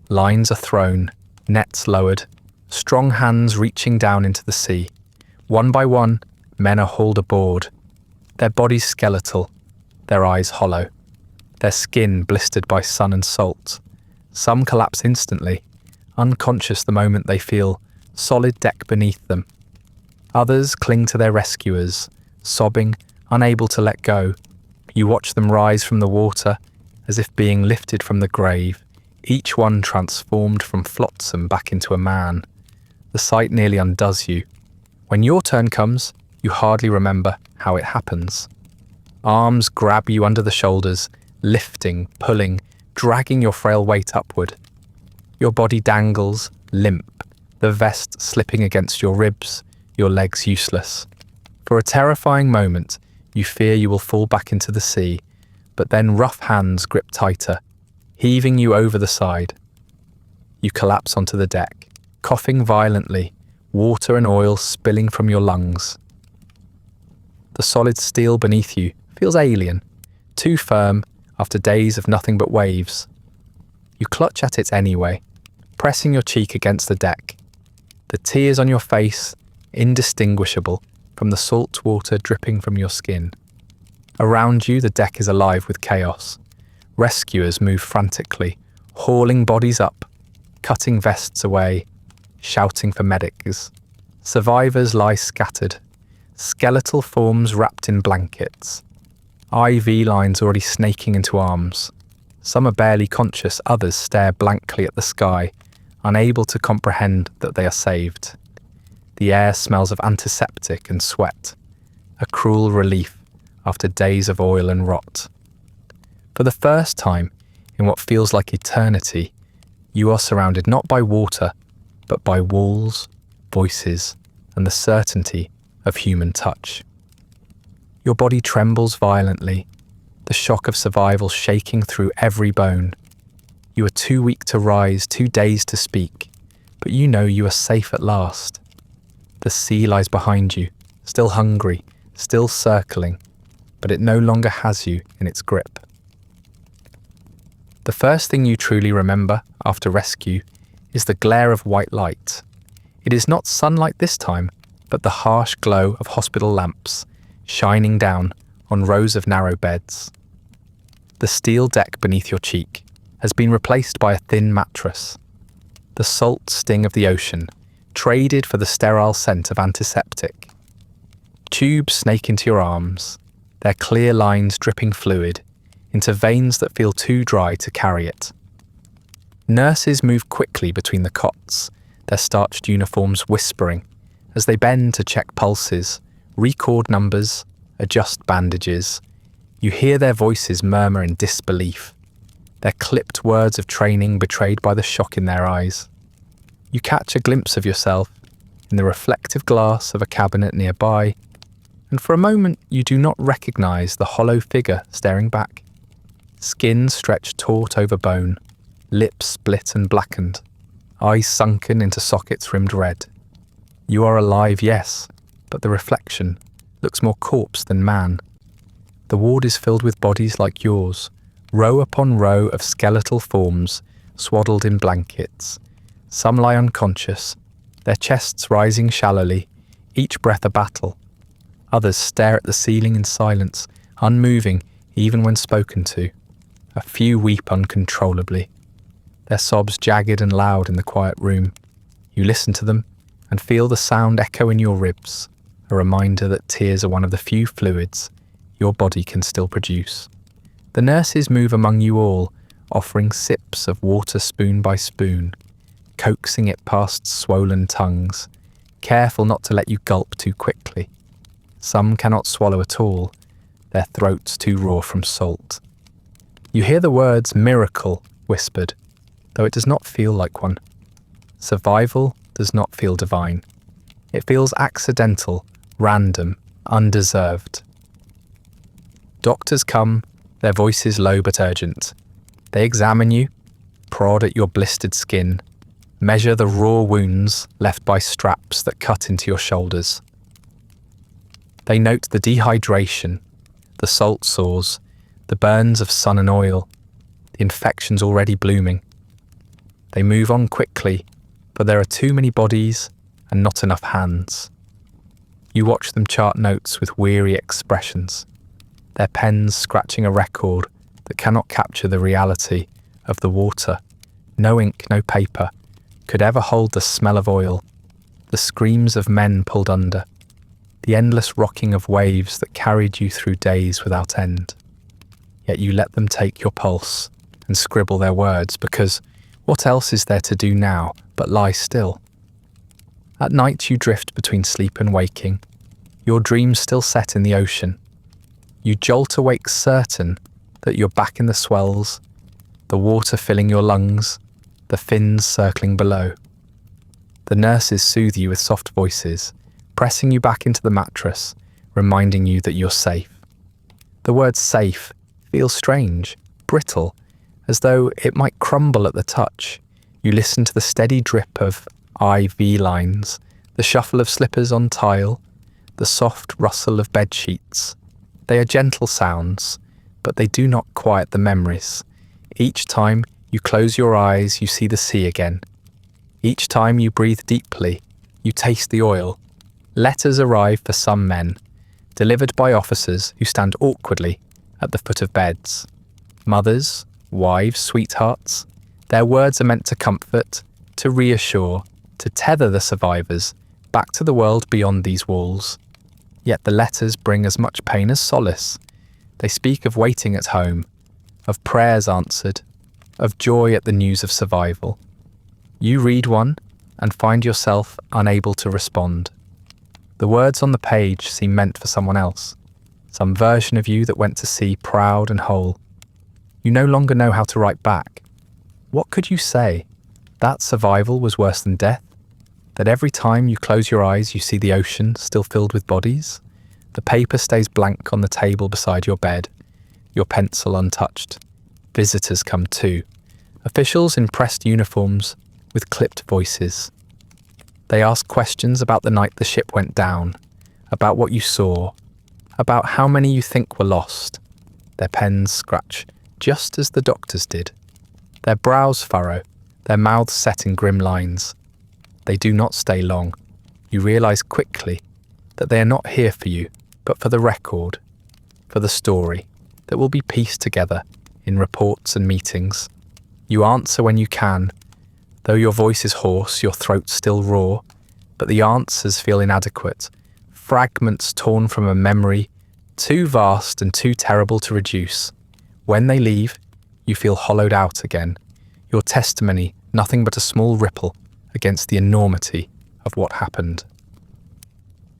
Lines are thrown, nets lowered, strong hands reaching down into the sea. One by one, men are hauled aboard, their bodies skeletal, their eyes hollow, their skin blistered by sun and salt. Some collapse instantly, unconscious the moment they feel solid deck beneath them. Others cling to their rescuers, sobbing, unable to let go. You watch them rise from the water as if being lifted from the grave, each one transformed from flotsam back into a man. The sight nearly undoes you. When your turn comes, you hardly remember how it happens. Arms grab you under the shoulders, lifting, pulling, dragging your frail weight upward. Your body dangles, limp, the vest slipping against your ribs, your legs useless. For a terrifying moment, you fear you will fall back into the sea, but then rough hands grip tighter, heaving you over the side. You collapse onto the deck, coughing violently, water and oil spilling from your lungs. The solid steel beneath you feels alien, too firm after days of nothing but waves. You clutch at it anyway, pressing your cheek against the deck. The tears on your face, indistinguishable from the salt water dripping from your skin. Around you, the deck is alive with chaos. Rescuers move frantically, hauling bodies up, cutting vests away, shouting for medics. Survivors lie scattered, skeletal forms wrapped in blankets. IV lines already snaking into arms. Some are barely conscious, others stare blankly at the sky, unable to comprehend that they are saved. The air smells of antiseptic and sweat, a cruel relief after days of oil and rot. For the first time, in what feels like eternity, you are surrounded not by water, but by walls, voices, and the certainty of human touch. Your body trembles violently, the shock of survival shaking through every bone. You are too weak to rise, too dazed to speak, but you know you are safe at last. The sea lies behind you, still hungry, still circling, but it no longer has you in its grip. The first thing you truly remember after rescue is the glare of white light. It is not sunlight this time, but the harsh glow of hospital lamps, shining down on rows of narrow beds. The steel deck beneath your cheek has been replaced by a thin mattress. The salt sting of the ocean, traded for the sterile scent of antiseptic. Tubes snake into your arms, their clear lines dripping fluid into veins that feel too dry to carry it. Nurses move quickly between the cots, their starched uniforms whispering as they bend to check pulses, record numbers, adjust bandages. You hear their voices murmur in disbelief, their clipped words of training betrayed by the shock in their eyes. You catch a glimpse of yourself in the reflective glass of a cabinet nearby, and for a moment you do not recognize the hollow figure staring back. Skin stretched taut over bone, lips split and blackened, eyes sunken into sockets rimmed red. You are alive, yes, but the reflection looks more corpse than man. The ward is filled with bodies like yours, row upon row of skeletal forms swaddled in blankets. Some lie unconscious, their chests rising shallowly, each breath a battle. Others stare at the ceiling in silence, unmoving even when spoken to. A few weep uncontrollably, their sobs jagged and loud in the quiet room. You listen to them and feel the sound echo in your ribs, a reminder that tears are one of the few fluids your body can still produce. The nurses move among you all, offering sips of water spoon by spoon. coaxing it past swollen tongues, careful not to let you gulp too quickly. Some cannot swallow at all, their throats too raw from salt. You hear the words miracle whispered, though it does not feel like one. Survival does not feel divine. It feels accidental, random, undeserved. Doctors come, their voices low but urgent. They examine you, prod at your blistered skin, measure the raw wounds left by straps that cut into your shoulders. They note the dehydration, the salt sores, the burns of sun and oil, the infections already blooming. They move on quickly, but there are too many bodies and not enough hands. You watch them chart notes with weary expressions, their pens scratching a record that cannot capture the reality of the water. No ink, no paper could ever hold the smell of oil, the screams of men pulled under, the endless rocking of waves that carried you through days without end. Yet you let them take your pulse and scribble their words, because what else is there to do now but lie still? At night you drift between sleep and waking, your dreams still set in the ocean. You jolt awake certain that you're back in the swells, the water filling your lungs, the fins circling below. The nurses soothe you with soft voices, pressing you back into the mattress, reminding you that you're safe. The word safe feels strange, brittle, as though it might crumble at the touch. You listen to the steady drip of IV lines, the shuffle of slippers on tile, the soft rustle of bed sheets. They are gentle sounds, but they do not quiet the memories. Each time you close your eyes, you see the sea again. Each time you breathe deeply, you taste the oil. Letters arrive for some men, delivered by officers who stand awkwardly at the foot of beds. Mothers, wives, sweethearts. Their words are meant to comfort, to reassure, to tether the survivors back to the world beyond these walls. Yet the letters bring as much pain as solace. They speak of waiting at home, of prayers answered, of joy at the news of survival. You read one and find yourself unable to respond. The words on the page seem meant for someone else, some version of you that went to sea proud and whole. You no longer know how to write back. What could you say? That survival was worse than death? That every time you close your eyes you see the ocean still filled with bodies? The paper stays blank on the table beside your bed, your pencil untouched. Visitors come too, officials in pressed uniforms with clipped voices. They ask questions about the night the ship went down, about what you saw, about how many you think were lost. Their pens scratch just as the doctors did. Their brows furrow, their mouths set in grim lines. They do not stay long. You realise quickly that they are not here for you, but for the record, for the story that will be pieced together in reports and meetings. You answer when you can. Though your voice is hoarse, your throat still raw, but the answers feel inadequate, fragments torn from a memory too vast and too terrible to reduce. When they leave, you feel hollowed out again, your testimony nothing but a small ripple against the enormity of what happened.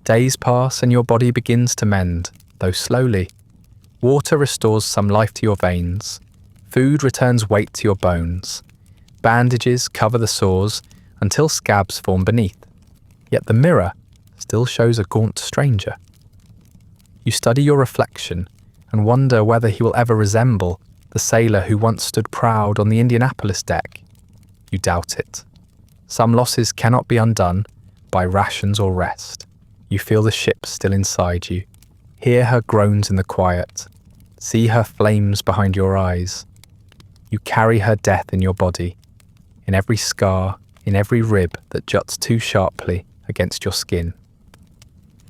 Days pass and your body begins to mend, though slowly. Water restores some life to your veins. Food returns weight to your bones. Bandages cover the sores until scabs form beneath. Yet the mirror still shows a gaunt stranger. You study your reflection and wonder whether he will ever resemble the sailor who once stood proud on the Indianapolis deck. You doubt it. Some losses cannot be undone by rations or rest. You feel the ship still inside you, hear her groans in the quiet, see her flames behind your eyes. You carry her death in your body, in every scar, in every rib that juts too sharply against your skin.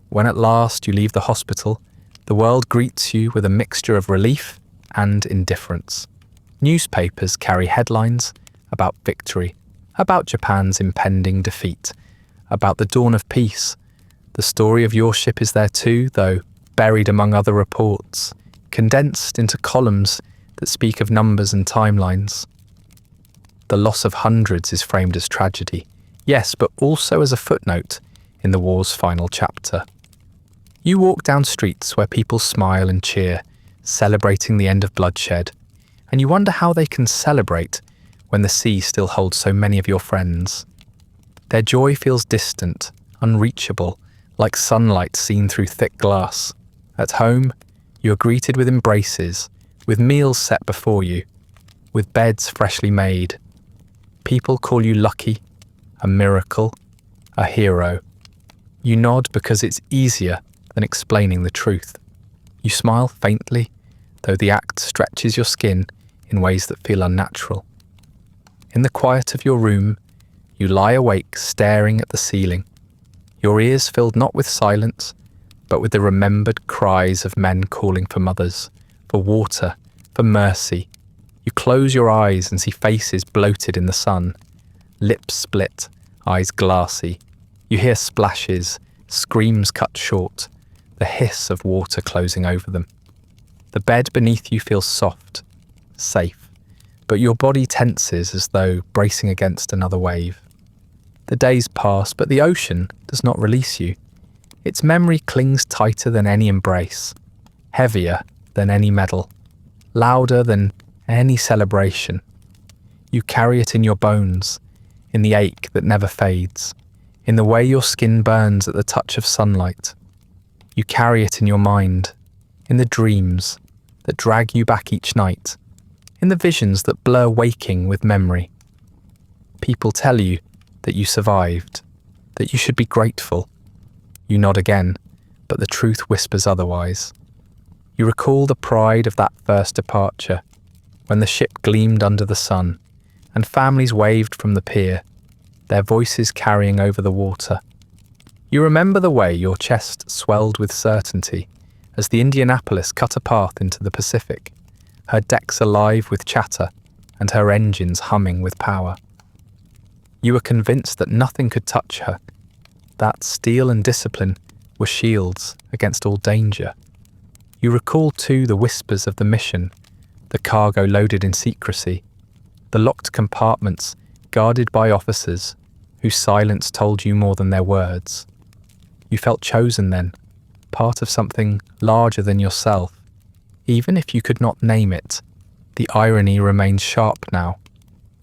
When at last you leave the hospital, the world greets you with a mixture of relief and indifference. Newspapers carry headlines about victory, about Japan's impending defeat, about the dawn of peace. The story of your ship is there too, though buried among other reports, condensed into columns that speak of numbers and timelines. The loss of hundreds is framed as tragedy, yes, but also as a footnote in the war's final chapter. You walk down streets where people smile and cheer, celebrating the end of bloodshed, and you wonder how they can celebrate when the sea still holds so many of your friends. Their joy feels distant, unreachable, like sunlight seen through thick glass. At home, you are greeted with embraces, with meals set before you, with beds freshly made. People call you lucky, a miracle, a hero. You nod because it's easier than explaining the truth. You smile faintly, though the act stretches your skin in ways that feel unnatural. In the quiet of your room, you lie awake staring at the ceiling, your ears filled not with silence, but with the remembered cries of men calling for mothers, for water, for mercy. You close your eyes and see faces bloated in the sun, lips split, eyes glassy. You hear splashes, screams cut short, the hiss of water closing over them. The bed beneath you feels soft, safe, but your body tenses as though bracing against another wave. The days pass, but the ocean does not release you. Its memory clings tighter than any embrace, heavier than any medal, louder than any celebration. You carry it in your bones, in the ache that never fades, in the way your skin burns at the touch of sunlight. You carry it in your mind, in the dreams that drag you back each night, in the visions that blur waking with memory. People tell you that you survived, that you should be grateful. You nod again, but the truth whispers otherwise. You recall the pride of that first departure, when the ship gleamed under the sun, and families waved from the pier, their voices carrying over the water. You remember the way your chest swelled with certainty as the Indianapolis cut a path into the Pacific, her decks alive with chatter and her engines humming with power. You were convinced that nothing could touch her, that steel and discipline were shields against all danger. You recall too the whispers of the mission, the cargo loaded in secrecy, the locked compartments guarded by officers whose silence told you more than their words. You felt chosen then, part of something larger than yourself. Even if you could not name it, the irony remains sharp now.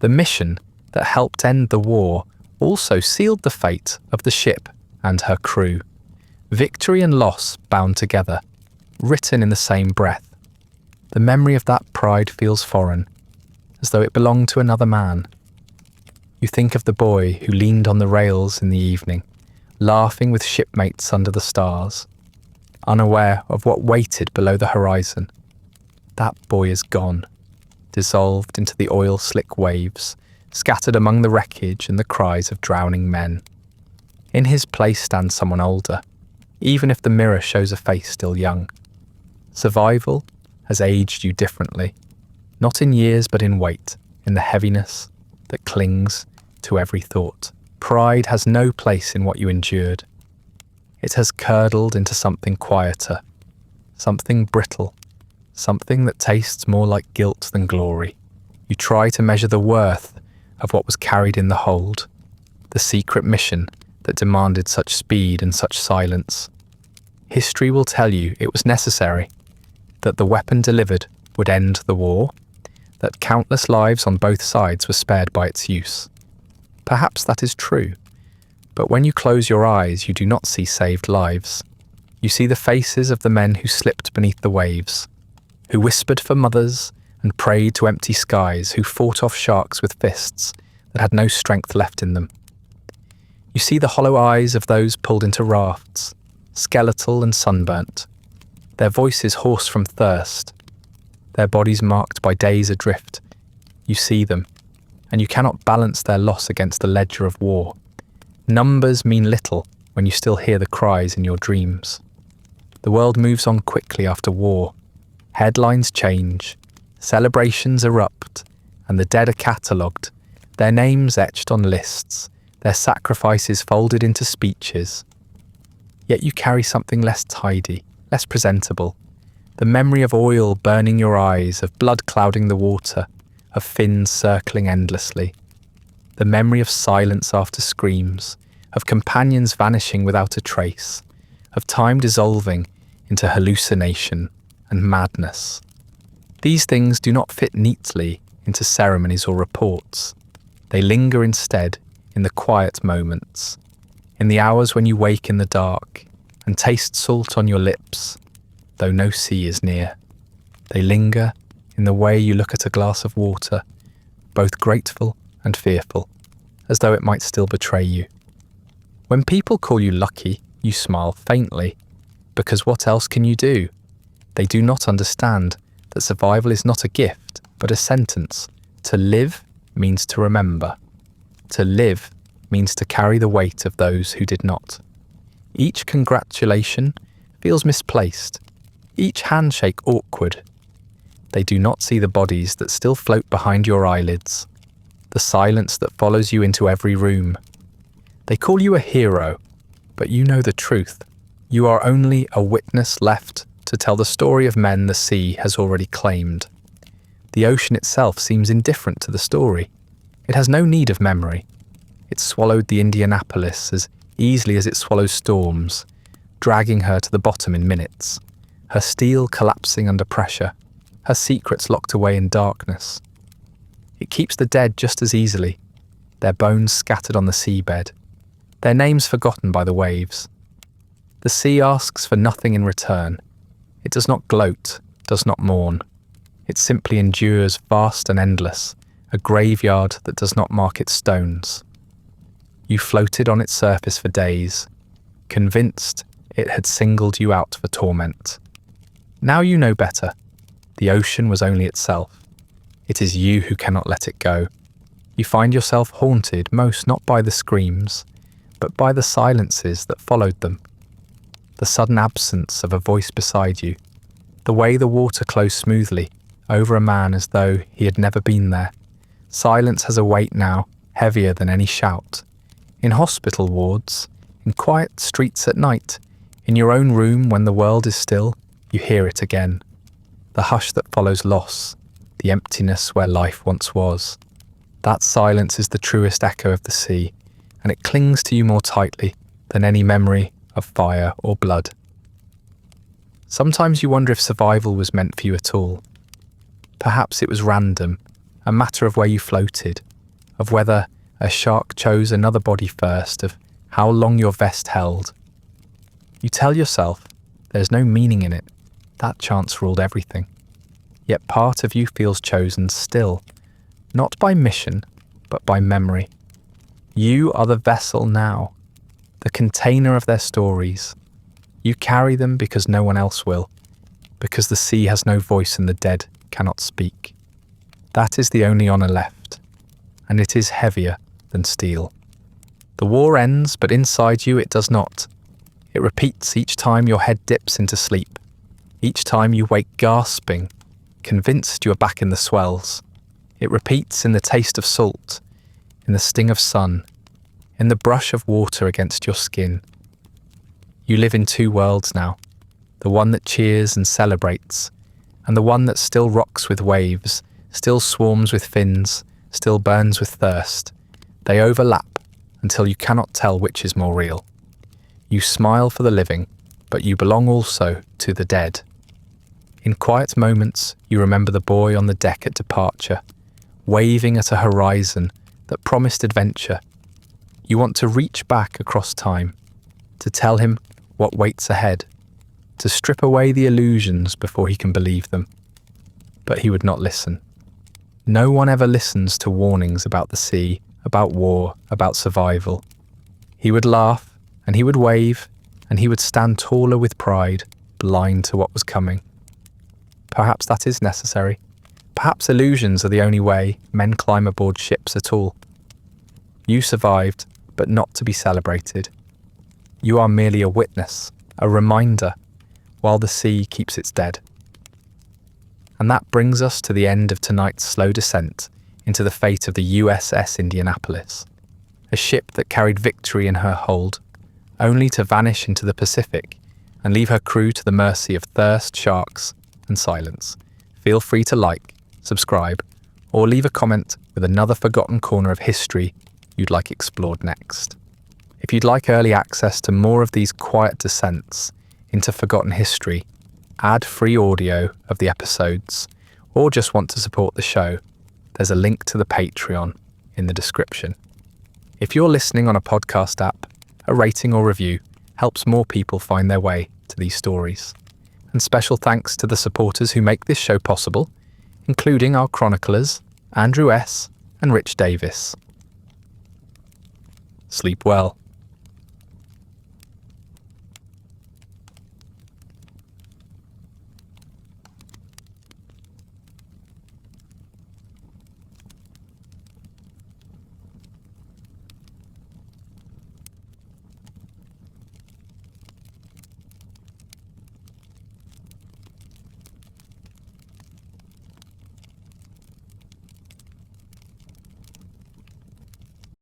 The mission that helped end the war also sealed the fate of the ship and her crew. Victory and loss bound together, written in the same breath. The memory of that pride feels foreign, as though it belonged to another man. You think of the boy who leaned on the rails in the evening, laughing with shipmates under the stars, unaware of what waited below the horizon. That boy is gone, dissolved into the oil-slick waves, scattered among the wreckage and the cries of drowning men. In his place stands someone older, even if the mirror shows a face still young. Survival has aged you differently, not in years but in weight, in the heaviness that clings to every thought. Pride has no place in what you endured. It has curdled into something quieter, something brittle, something that tastes more like guilt than glory. You try to measure the worth of what was carried in the hold, the secret mission that demanded such speed and such silence. History will tell you it was necessary, that the weapon delivered would end the war, that countless lives on both sides were spared by its use. Perhaps that is true, but when you close your eyes, you do not see saved lives. You see the faces of the men who slipped beneath the waves, who whispered for mothers and prayed to empty skies, who fought off sharks with fists that had no strength left in them. You see the hollow eyes of those pulled into rafts, skeletal and sunburnt, their voices hoarse from thirst, their bodies marked by days adrift. You see them, and you cannot balance their loss against the ledger of war. Numbers mean little when you still hear the cries in your dreams. The world moves on quickly after war. Headlines change, celebrations erupt, and the dead are catalogued, their names etched on lists, their sacrifices folded into speeches. Yet you carry something less tidy, less presentable, the memory of oil burning your eyes, of blood clouding the water, of fins circling endlessly, the memory of silence after screams, of companions vanishing without a trace, of time dissolving into hallucination and madness. These things do not fit neatly into ceremonies or reports. They linger instead in the quiet moments, in the hours when you wake in the dark and taste salt on your lips, though no sea is near. They linger in the way you look at a glass of water, both grateful and fearful, as though it might still betray you. When people call you lucky, you smile faintly, because what else can you do? They do not understand that survival is not a gift, but a sentence. To live means to remember. To live means to carry the weight of those who did not. Each congratulation feels misplaced, each handshake awkward. They do not see the bodies that still float behind your eyelids, the silence that follows you into every room. They call you a hero, but you know the truth. You are only a witness left to tell the story of men the sea has already claimed. The ocean itself seems indifferent to the story. It has no need of memory. It swallowed the Indianapolis as easily as it swallows storms, dragging her to the bottom in minutes, her steel collapsing under pressure, her secrets locked away in darkness. It keeps the dead just as easily, their bones scattered on the seabed, their names forgotten by the waves. The sea asks for nothing in return. It does not gloat, does not mourn. It simply endures vast and endless, a graveyard that does not mark its stones. You floated on its surface for days, convinced it had singled you out for torment. Now you know better. The ocean was only itself. It is you who cannot let it go. You find yourself haunted most not by the screams, but by the silences that followed them. The sudden absence of a voice beside you, the way the water closed smoothly over a man as though he had never been there. Silence has a weight now, heavier than any shout. In hospital wards, in quiet streets at night, in your own room when the world is still, you hear it again. The hush that follows loss, the emptiness where life once was. That silence is the truest echo of the sea, and it clings to you more tightly than any memory of fire or blood. Sometimes you wonder if survival was meant for you at all. Perhaps it was random, a matter of where you floated, of whether a shark chose another body first, of how long your vest held. You tell yourself there's no meaning in it, that chance ruled everything. Yet part of you feels chosen still, not by mission, but by memory. You are the vessel now, the container of their stories. You carry them because no one else will, because the sea has no voice and the dead cannot speak. That is the only honour left, and it is heavier than steel. The war ends, but inside you it does not. It repeats each time your head dips into sleep, each time you wake gasping, convinced you are back in the swells. It repeats in the taste of salt, in the sting of sun, in the brush of water against your skin. You live in two worlds now, the one that cheers and celebrates, and the one that still rocks with waves, still swarms with fins, still burns with thirst. They overlap until you cannot tell which is more real. You smile for the living, but you belong also to the dead. In quiet moments, you remember the boy on the deck at departure, waving at a horizon that promised adventure. You want to reach back across time, to tell him what waits ahead, to strip away the illusions before he can believe them. But he would not listen. No one ever listens to warnings about the sea, about war, about survival. He would laugh, and he would wave, and he would stand taller with pride, blind to what was coming. Perhaps that is necessary. Perhaps illusions are the only way men climb aboard ships at all. You survived, but not to be celebrated. You are merely a witness, a reminder, while the sea keeps its dead. And that brings us to the end of tonight's slow descent into the fate of the USS Indianapolis, a ship that carried victory in her hold, only to vanish into the Pacific and leave her crew to the mercy of thirst, sharks, and silence. Feel free to like, subscribe, or leave a comment with another forgotten corner of history you'd like explored next. If you'd like early access to more of these quiet descents into forgotten history, ad-free audio of the episodes, or just want to support the show, there's a link to the Patreon in the description. If you're listening on a podcast app, a rating or review helps more people find their way to these stories. And special thanks to the supporters who make this show possible, including our chroniclers, Andrew S. and Rich Davis. Sleep well.